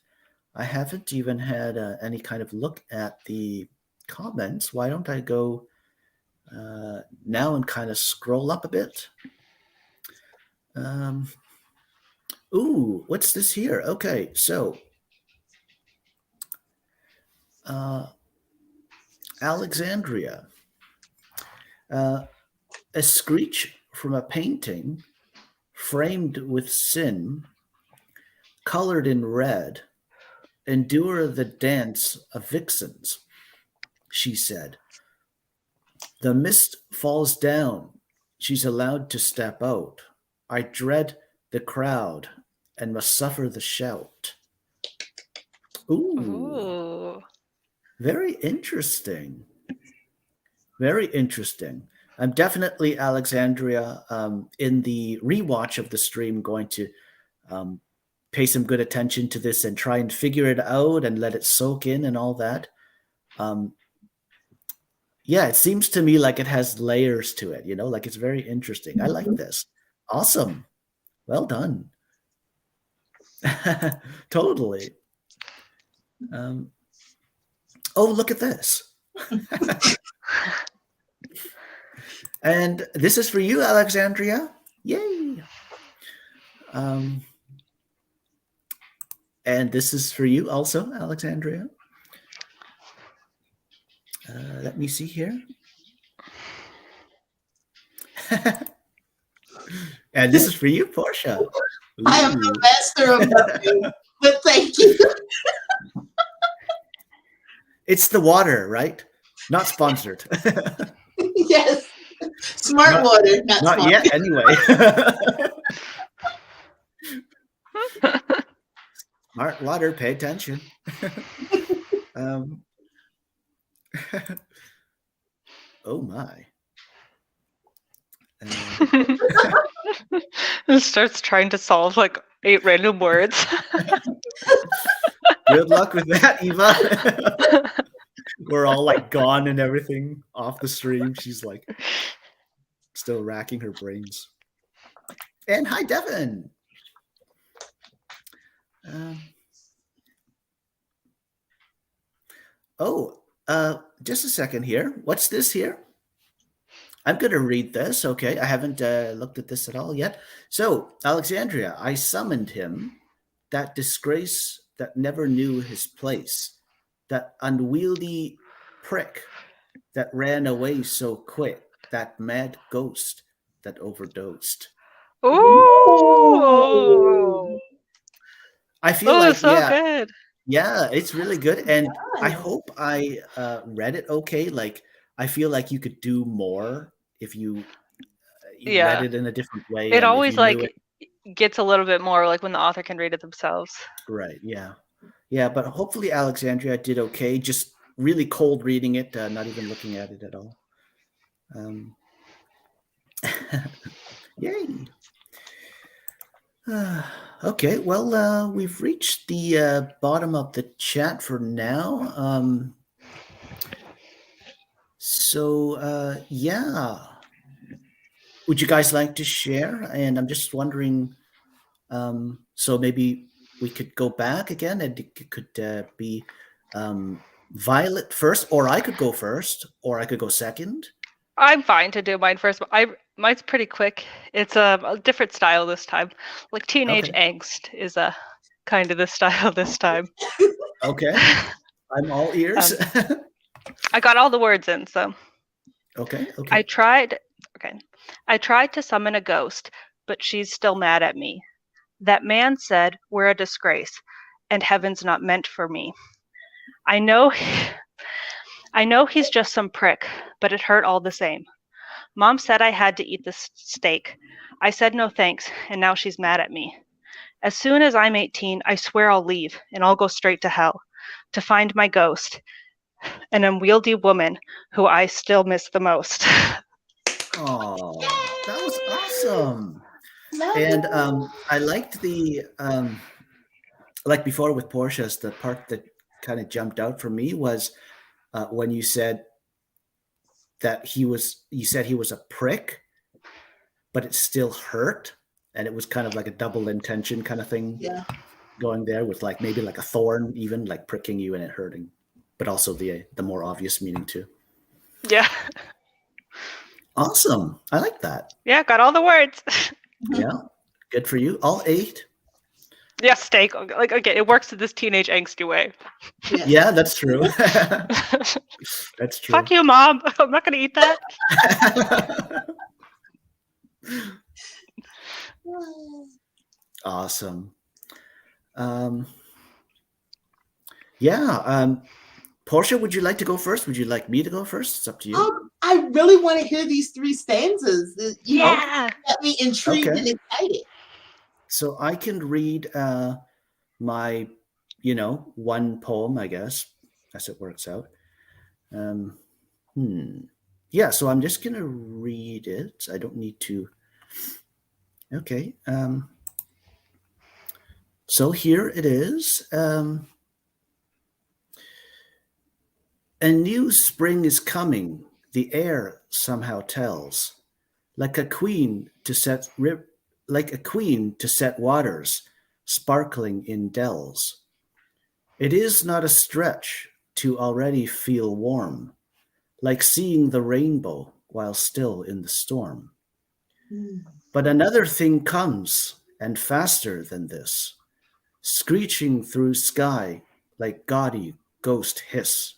I haven't even had any kind of look at the comments. Why don't I go now and kind of scroll up a bit? Ooh, what's this here? Okay, so Alexandria. A screech from a painting framed with sin, colored in red, endure the dance of vixens, she said. The mist falls down. She's allowed to step out. I dread the crowd and must suffer the shout. Ooh. Very interesting. Very interesting. I'm definitely, Alexandria, in the rewatch of the stream, going to pay some good attention to this and try and figure it out and let it soak in and all that. Yeah, it seems to me like it has layers to it, like it's very interesting. I like this. Awesome. Well done. Totally. Oh, look at this. And this is for you, Alexandria. Yay. And this is for you also, Alexandria. Let me see here. And this is for you, Porscha. Ooh. I am the master of nothing, but thank you. It's the water, right? Not sponsored. Yes. Smart water, not smart. Yet, anyway. Smart water, pay attention. Oh my. It starts trying to solve like 8 random words. Good luck with that, Eva. We're all like gone and everything off the stream. She's like still racking her brains. And hi, Devin. Just a second here. What's this here? I'm going to read this. Okay, I haven't looked at this at all yet. So, Alexandria, I summoned him, that disgrace that never knew his place, that unwieldy prick that ran away so quick, that mad ghost that overdosed. Ooh. I feel Oh, like, so good. yeah, it's really good. And I Nice. hope I read it okay. Like, I feel like you could do more if you read Yeah. it in a different way, It and if always you knew it. gets a little bit more like when the author can read it themselves. Right. Yeah. Yeah. But hopefully Alexandria did okay. Just really cold reading it, not even looking at it at all. Yay. Okay. Well, we've reached the bottom of the chat for now. Yeah. Would you guys like to share? And I'm just wondering, so maybe we could go back again, and it could be Violet first, or I could go first, or I could go second. I'm fine to do mine first. Mine's pretty quick. It's a different style this time. Like teenage angst is a kind of the style this time. Okay. I'm all ears. I got all the words in, so. Okay. I tried to summon a ghost, but she's still mad at me. That man said we're a disgrace, and heaven's not meant for me. I know he's just some prick, but it hurt all the same. Mom said I had to eat this steak. I said no thanks, and now she's mad at me. As soon as I'm 18, I swear I'll leave, and I'll go straight to hell to find my ghost, an unwieldy woman who I still miss the most. Oh, that was awesome. Love And it. I liked the like before with Porscha's, the part that kind of jumped out for me was when you said that you said he was a prick, but it still hurt, and it was kind of like a double intention kind of thing. Yeah. Going there with like maybe like a thorn, even like pricking you and it hurting, but also the more obvious meaning too. Yeah. Awesome. I like that. Yeah, got all the words. Yeah. Good for you. All 8. Yeah, steak. Like, okay, it works in this teenage angsty way. Yes. Yeah, that's true. That's true. Fuck you, Mom. I'm not going to eat that. Awesome. Porscha, would you like to go first? Would you like me to go first? It's up to you. I really want to hear these 3 stanzas. Yeah. Got me intrigued and excited. So I can read my, one poem, I guess, as it works out. Yeah, so I'm just going to read it. I don't need to. Okay. So here it is. A new spring is coming, the air somehow tells, like a queen to set waters, sparkling in dells. It is not a stretch to already feel warm, like seeing the rainbow while still in the storm. But another thing comes, and faster than this, screeching through sky like gaudy ghost hiss.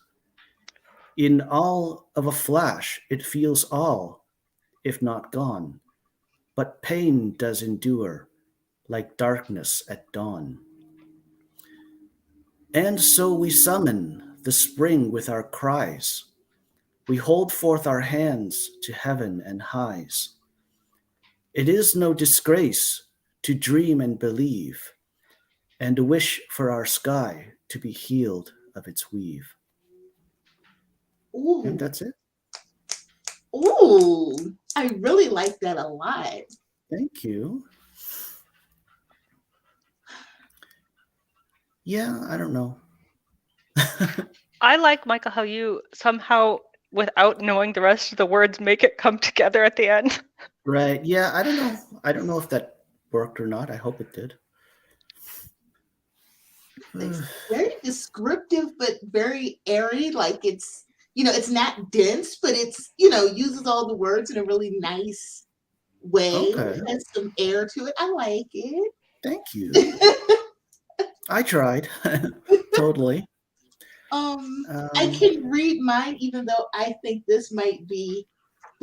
In all of a flash, it feels all, if not gone, but pain does endure, like darkness at dawn. And so we summon the spring with our cries. We hold forth our hands to heaven and highs. It is no disgrace to dream and believe, and wish for our sky to be healed of its weave. Ooh. And that's it. Ooh, I really like that a lot. Thank you. Yeah, I don't know. I like, Michael, how you somehow, without knowing the rest of the words, make it come together at the end. Right. Yeah, I don't know. I don't know if that worked or not. I hope it did. It's very descriptive, but very airy. Like it's not dense, but it's, uses all the words in a really nice way. Okay. It has some air to it. I like it. Thank you. I tried. Totally. I can read mine, even though I think this might be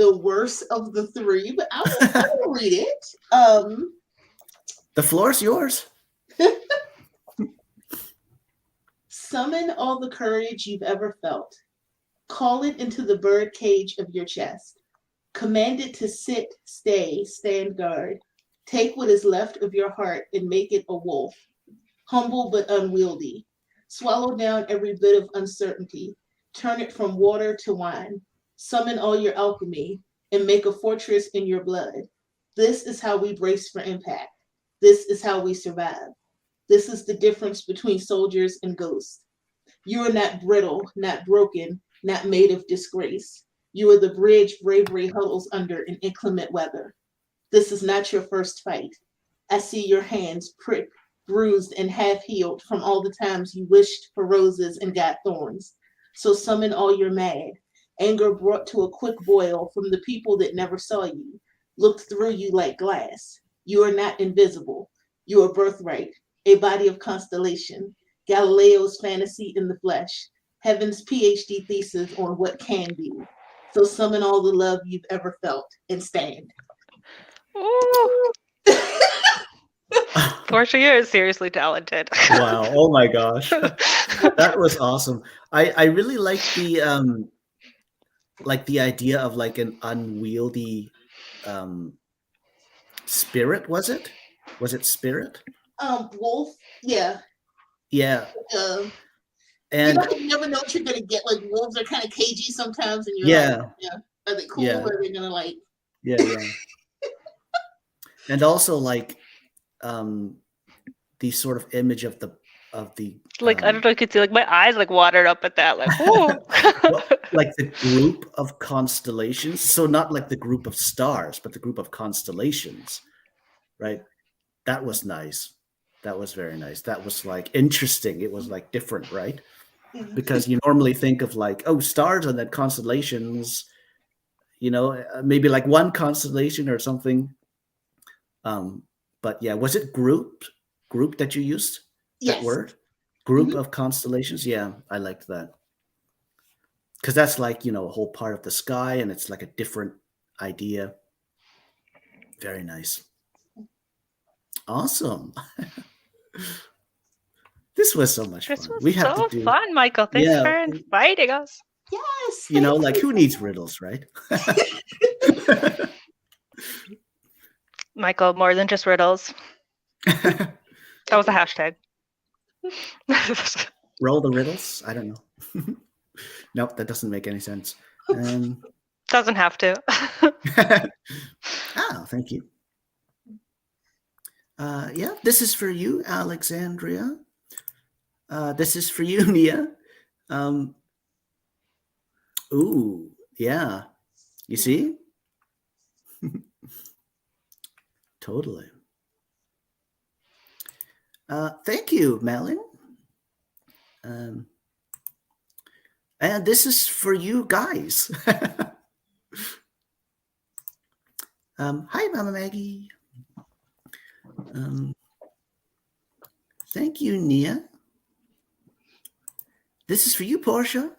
the worst of the three, but I will read it. The floor is yours. Summon all the courage you've ever felt. Call it into the bird cage of your chest. Command it to sit, stay, stand guard. Take what is left of your heart and make it a wolf. Humble but unwieldy. Swallow down every bit of uncertainty. Turn it from water to wine. Summon all your alchemy and make a fortress in your blood. This is how we brace for impact. This is how we survive. This is the difference between soldiers and ghosts. You are not brittle, not broken, not made of disgrace. You are the bridge bravery huddles under in inclement weather. This is not your first fight. I see your hands pricked, bruised, and half-healed from all the times you wished for roses and got thorns. So summon all your mad, anger brought to a quick boil from the people that never saw you, looked through you like glass. You are not invisible. You are birthright, a body of constellation, Galileo's fantasy in the flesh, heaven's PhD thesis on what can be. So summon all the love you've ever felt and stand. Ooh. Porscha, you're seriously talented. Wow. Oh my gosh. That was awesome. I really like the idea of like an unwieldy spirit, was it? Was it spirit? Wolf, yeah. Yeah. And And you never know what you're gonna get. Like wolves are kind of cagey sometimes, and you're like, yeah, are they cool? Yeah. Or are they gonna like? Yeah. And also like the sort of image of the like I don't know, you could see like my eyes like watered up at that, like whoa. well, like the group of constellations. So not like the group of stars, but the group of constellations, right? That was nice. That was very nice. That was like interesting. It was like different, right? Because you normally think of like, oh, stars and then constellations, maybe like one constellation or something. But yeah, was it group that you used? Yes. That word? Group of constellations? Yeah, I liked that. Because that's like, a whole part of the sky and it's like a different idea. Very nice. Awesome. This was so much fun. This was so fun, Michael. Thanks for inviting us. Yes. Like who needs riddles, right? Michael, more than just riddles. That was a hashtag. Roll the riddles? I don't know. Nope, that doesn't make any sense. Doesn't have to. Oh, thank you. Yeah, this is for you, Alexandria. This is for you, Nia. Ooh, yeah. You see? Totally. Thank you, Malin. And this is for you guys. Hi, Mama Maggie. Thank you, Nia. This is for you, Porscha.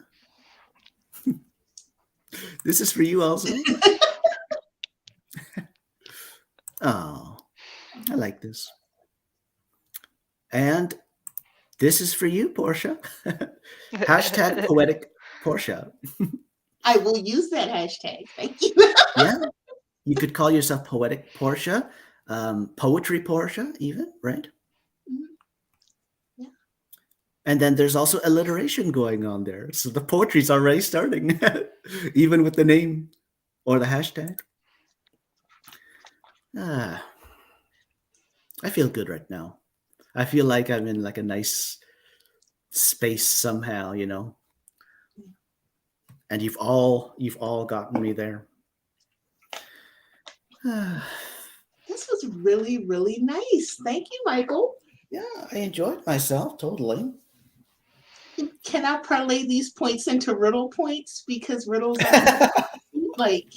This is for you also. Oh, I like this. And this is for you, Porscha. Hashtag poetic Porscha. I will use that hashtag. Thank you. Yeah. You could call yourself poetic Porscha, poetry Porscha, even, right? Yeah. And then there's also alliteration going on there. So the poetry's already starting, even with the name or the hashtag. I feel good right now. I feel like I'm in like a nice space somehow, And you've all gotten me there. This was really, really nice. Thank you, Michael. Yeah, I enjoyed myself totally. Can I parlay these points into riddle points? Because riddles are like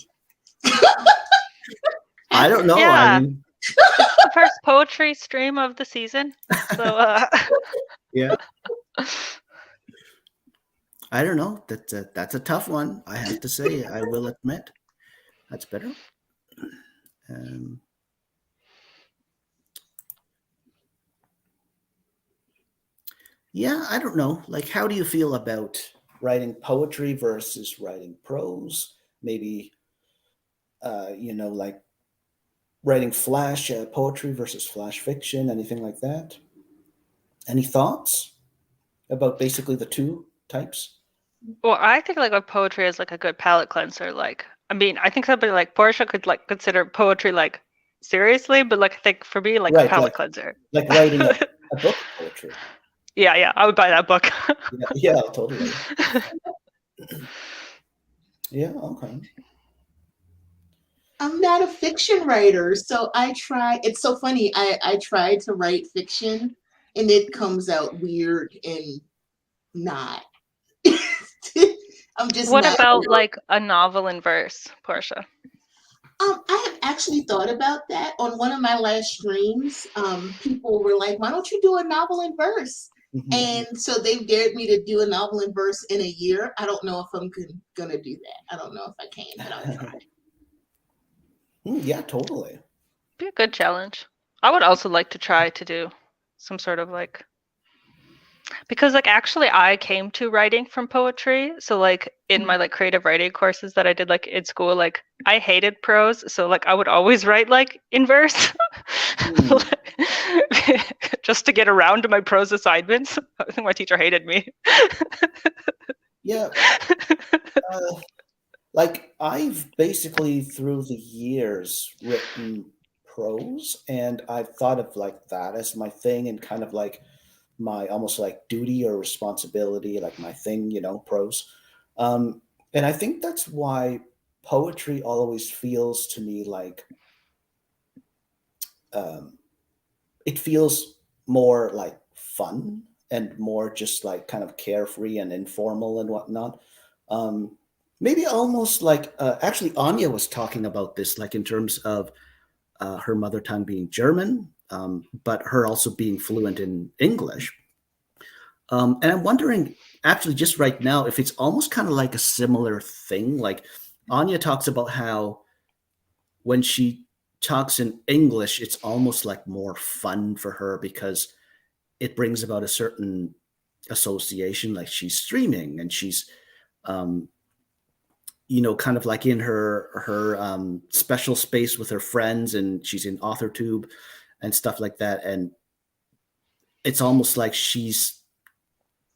I don't know. Yeah. I mean, it's the first poetry stream of the season. So yeah. I don't know. That's a tough one, I have to say, I will admit. That's better. Yeah, I don't know. Like, how do you feel about writing poetry versus writing prose? Maybe, like writing flash poetry versus flash fiction, anything like that? Any thoughts about basically the two types? Well, I think like with poetry is like a good palate cleanser. Like, I mean, I think somebody like Porscha could like consider poetry like seriously, but like I think for me like a Right, palate cleanser. like writing a book of poetry. Yeah, I would buy that book. Yeah, totally. Yeah, okay. I'm not a fiction writer, so I try. It's so funny. I try to write fiction, and it comes out weird and not. I'm just What not. about like a novel in verse, Porscha? I have actually thought about that on one of my last streams. People were like, "Why don't you do a novel in verse?" Mm-hmm. And so they've dared me to do a novel in verse in a year. I don't know if I'm gonna do that. I don't know if I can, but I'll try. Yeah, totally. Be a good challenge. I would also like to try to do some sort of like, because like actually I came to writing from poetry. So like in my like creative writing courses that I did like in school, like I hated prose. So like I would always write like in verse just to get around to my prose assignments. I think my teacher hated me. Yeah. Like I've basically through the years written prose, and I've thought of like that as my thing and kind of like my almost like duty or responsibility, like my thing, prose. And I think that's why poetry always feels to me like it feels more like fun and more just like kind of carefree and informal and whatnot. Maybe almost like actually Anya was talking about this, like in terms of her mother tongue being German, but her also being fluent in English. And I'm wondering, actually, just right now, if it's almost kind of like a similar thing. Like Anya talks about how when she talks in English, it's almost like more fun for her because it brings about a certain association. Like she's streaming and she's, kind of like in her special space with her friends, and she's in AuthorTube and stuff like that. And it's almost like she's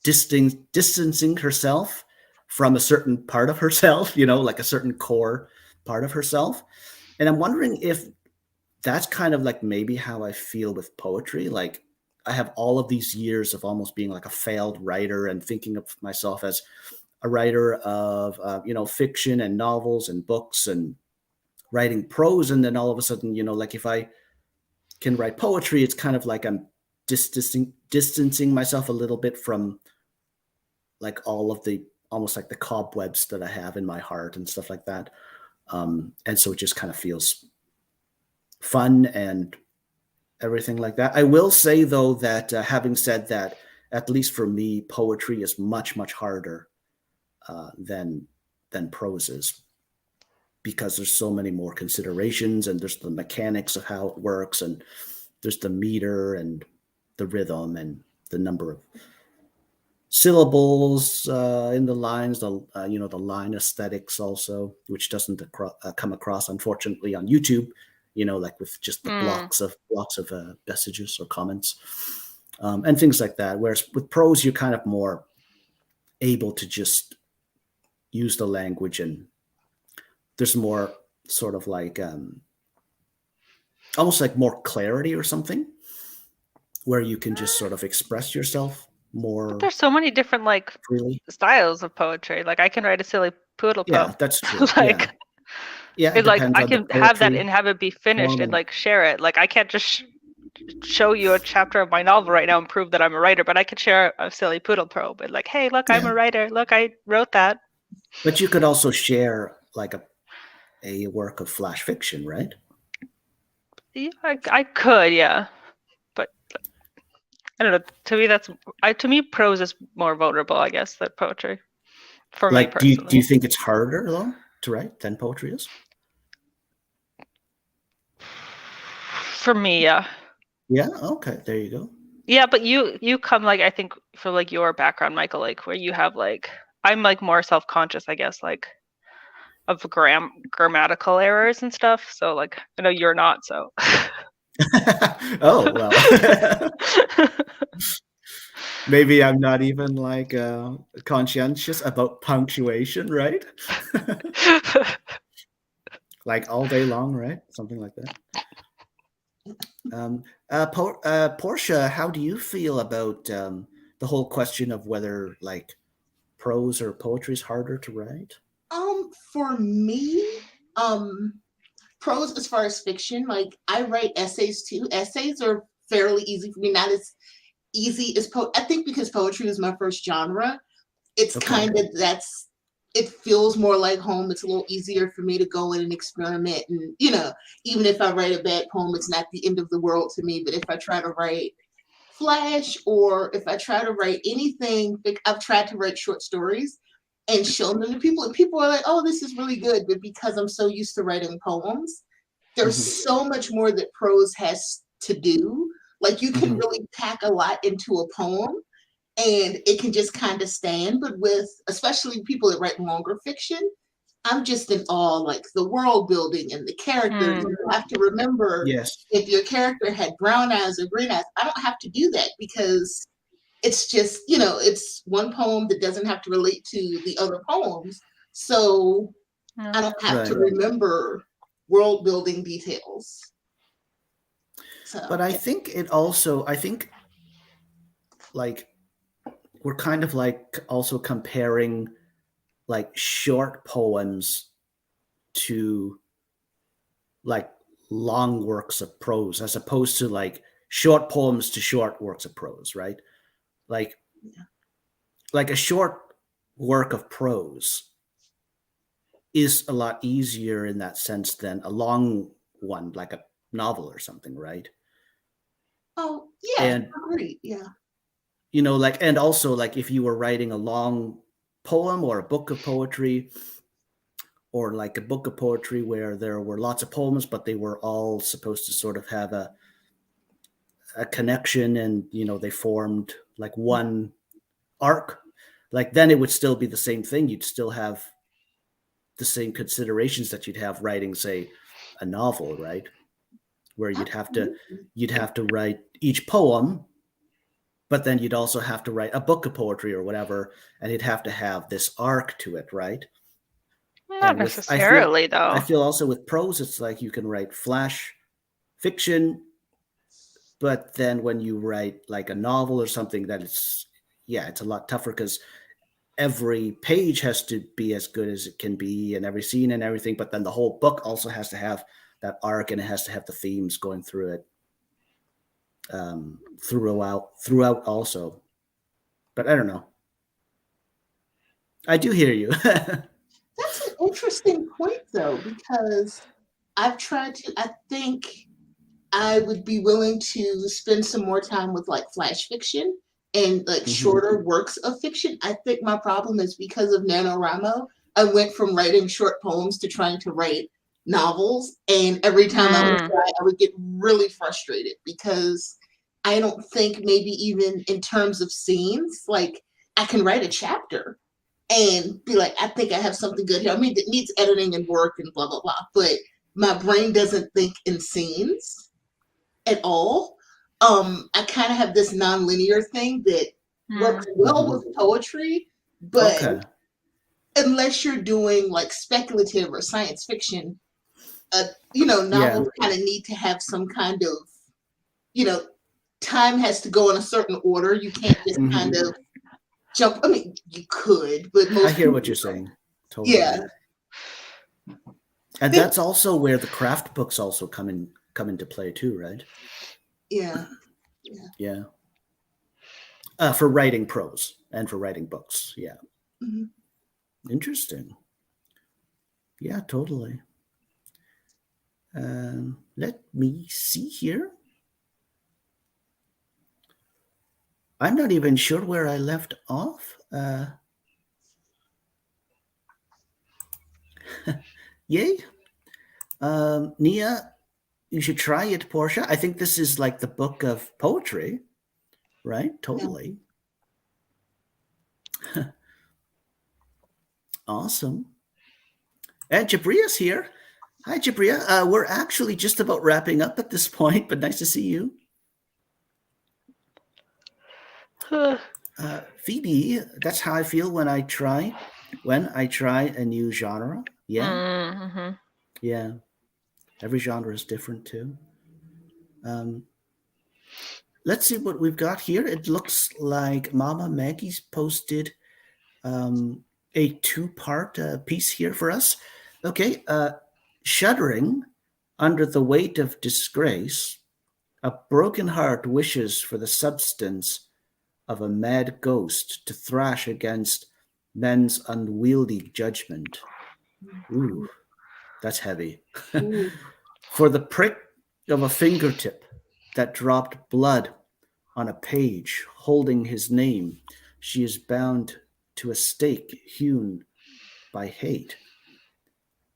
distancing herself from a certain part of herself, like a certain core part of herself. And I'm wondering if that's kind of like maybe how I feel with poetry. Like I have all of these years of almost being like a failed writer and thinking of myself as a writer of, fiction and novels and books and writing prose. And then all of a sudden, like if I can write poetry, it's kind of like I'm distancing myself a little bit from like all of the almost like the cobwebs that I have in my heart and stuff like that. And so it just kind of feels fun and everything like that. I will say though that having said that, at least for me, poetry is much, much harder than prose is, because there's so many more considerations, and there's the mechanics of how it works, and there's the meter and the rhythm and the number of syllables in the lines, the line aesthetics also, which doesn't come across unfortunately on YouTube, like with just the blocks of messages or comments and things like that. Whereas with prose, you're kind of more able to just use the language, and there's more sort of like almost like more clarity or something, where you can just sort of express yourself more. But there's so many different like freely. styles of poetry. Like I can write a silly poodle poem. Yeah, that's true. Like yeah, it like I can have that and have it be finished and like share it. Like I can't just show you a chapter of my novel right now and prove that I'm a writer, but I could share a silly poodle poem and like, hey, look, I'm a writer. Look, I wrote that. But you could also share like a work of flash fiction, right? Yeah, I could, yeah. But I don't know. To me, to me, prose is more vulnerable, I guess, than poetry. For like, me personally. Do you think it's harder though to write than poetry is? For me, yeah. Yeah. Okay. There you go. Yeah, but you come like, I think for like your background, Michael, like where you have like, I'm like more self-conscious, I guess, like of grammatical errors and stuff. So like, I know you're not, so. Oh, well. Maybe I'm not even like conscientious about punctuation, right? Like all day long, right? Something like that. Porscha, how do you feel about the whole question of whether like prose or poetry is harder to write? For me, prose as far as fiction, like I write essays too. Essays are fairly easy for me, not as easy as I think because poetry is my first genre. It's kind of it feels more like home. It's a little easier for me to go in and experiment. And, even if I write a bad poem, it's not the end of the world to me. But if I try to write flash or if I try to write anything, I've tried to write short stories and show them to people. And people are like, oh, this is really good. But because I'm so used to writing poems, there's so much more that prose has to do. Like you can really pack a lot into a poem and it can just kind of stand. But with especially people that write longer fiction, I'm just in awe, like the world building and the characters. You have to remember if your character had brown eyes or green eyes, I don't have to do that because it's just, it's one poem that doesn't have to relate to the other poems. So I don't have to remember world building details. So, but I think like we're kind of like also comparing like short poems to like long works of prose as opposed to like short poems to short works of prose, right? Like a short work of prose is a lot easier in that sense than a long one, like a novel or something, right? Oh, yeah, and I agree. Yeah. Like, and also like if you were writing a long poem or a book of poetry, or like a book of poetry where there were lots of poems, but they were all supposed to sort of have a connection and, they formed like one arc, like then it would still be the same thing. You'd still have the same considerations that you'd have writing, say, a novel, right? Where you'd have to write each poem, but then you'd also have to write a book of poetry or whatever, and you'd have to have this arc to it, right? Not necessarily, though. I feel also with prose, it's like you can write flash fiction, but then when you write like a novel or something, that it's a lot tougher because every page has to be as good as it can be and every scene and everything, but then the whole book also has to have that arc and it has to have the themes going through it throughout also. But I don't know. I do hear you. That's an interesting point, though, because I think I would be willing to spend some more time with like flash fiction and like shorter works of fiction. I think my problem is because of NaNoWriMo, I went from writing short poems to trying to write novels. And every time I would try, I would get really frustrated because I don't think maybe even in terms of scenes, like I can write a chapter and be like, I think I have something good here. I mean, it needs editing and work and blah, blah, blah. But my brain doesn't think in scenes at all. I kind of have this non-linear thing that works well with poetry, but unless you're doing like speculative or science fiction, novels kind of need to have some kind of, time has to go in a certain order. You can't just kind of jump. I mean, you could, but most I hear what you're saying. Totally. Yeah. And that's also where the craft books also come into play too, right? Yeah. Yeah. For writing prose and for writing books. Yeah. Interesting. Yeah, totally. Let me see here. I'm not even sure where I left off. Yay. Nia, you should try it, Porscha. I think this is like the book of poetry, right? Totally. Yeah. Awesome. And Jabria's here. Hi, Jabria. We're actually just about wrapping up at this point, but nice to see you. Phoebe, that's how I feel when I try a new genre. Yeah. Mm-hmm. Yeah. Every genre is different too. Let's see what we've got here. It looks like Mama Maggie's posted a two-part piece here for us. Okay. Shuddering under the weight of disgrace, a broken heart wishes for the substance of a mad ghost to thrash against men's unwieldy judgment. Ooh, that's heavy. For the prick of a fingertip that dropped blood on a page holding his name, she is bound to a stake hewn by hate.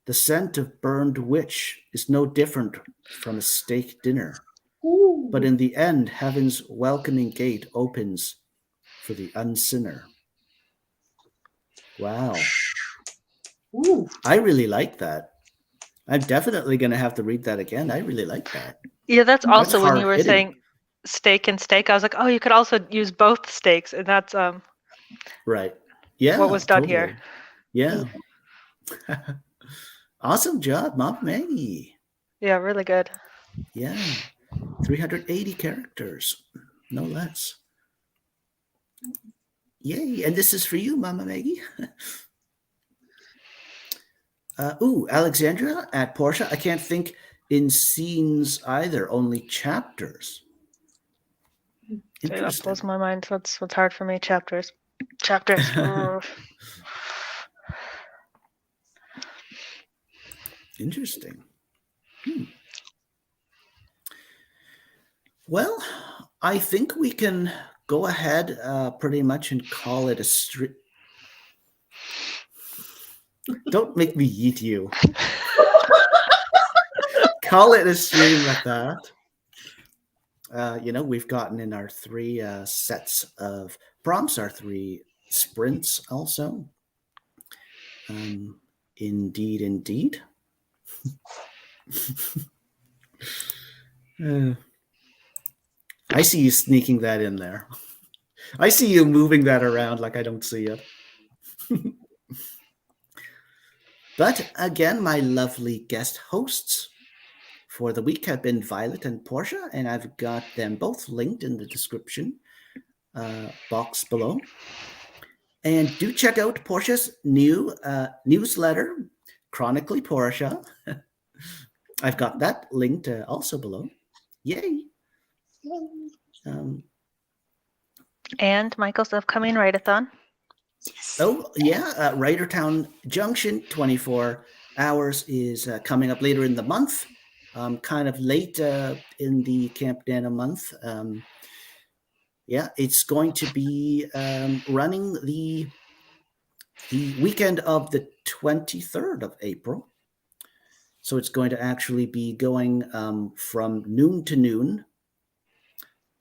The scent of burned witch is no different from a steak dinner. But in the end, heaven's welcoming gate opens for the unsinner. Wow. Ooh. I really like that. I'm definitely going to have to read that again. I really like that. Yeah, that's also when you were hard-hitting. saying steak and steak. I was like, oh, you could also use both steaks, and that's Right. Yeah. what was done totally. here. Yeah. Awesome job, Mom Maggie. Yeah, really good. Yeah. 380 characters, no less. Yay. And this is for you, Mama Maggie. Alexandria at Porscha. I can't think in scenes either, only chapters. Okay, that blows my mind. What's hard for me? Chapters. Interesting. Well, I think we can go ahead pretty much and call it a stream. Don't make me eat you. Call it a stream with that. We've gotten in our 3 sets of prompts, our 3 sprints also. Indeed. I see you sneaking that in there. I see you moving that around like I don't see it. But again, my lovely guest hosts for the week have been Violet and Porscha, and I've got them both linked in the description box below. And do check out Porscha's new newsletter, Chronically Porscha. I've got that linked also below. Yay! And Michael's upcoming write-a-thon. Oh, yeah. Writertown Junction, 24 hours is coming up later in the month. Kind of late in the Camp Nano month. It's going to be running the weekend of the 23rd of April. So it's going to actually be going from noon to noon,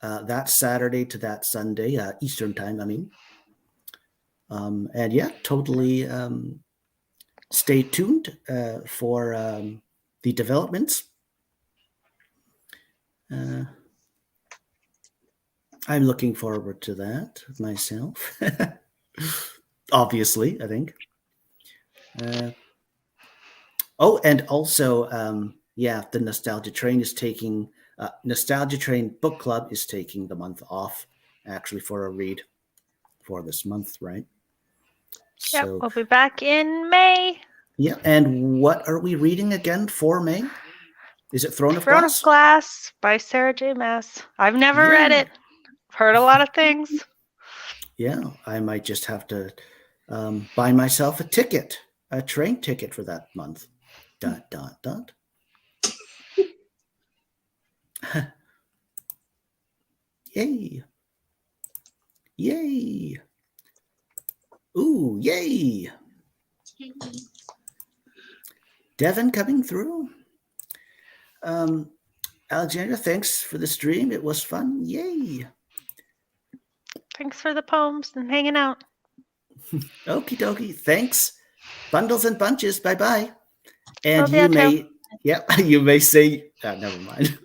that Saturday to that Sunday, Eastern time, I mean. Totally stay tuned for the developments. I'm looking forward to that myself. Obviously, I think. And also, the Nostalgia Train is taking Nostalgia Train Book Club is taking the month off, actually, for a read for this month, right? Yep, we'll be back in May. Yeah, and what are we reading again for May? Is it Throne of Glass? Throne of Glass by Sarah J. Maas. I've never read it. I've heard a lot of things. Yeah, I might just have to buy myself a train ticket for that month. ... Yay. Yay. Ooh, yay. Devin coming through. Alexandria, thanks for the stream. It was fun. Yay. Thanks for the poems and hanging out. Okie dokie. Thanks. Bundles and bunches. Bye-bye. And Love ya, you may say, never mind.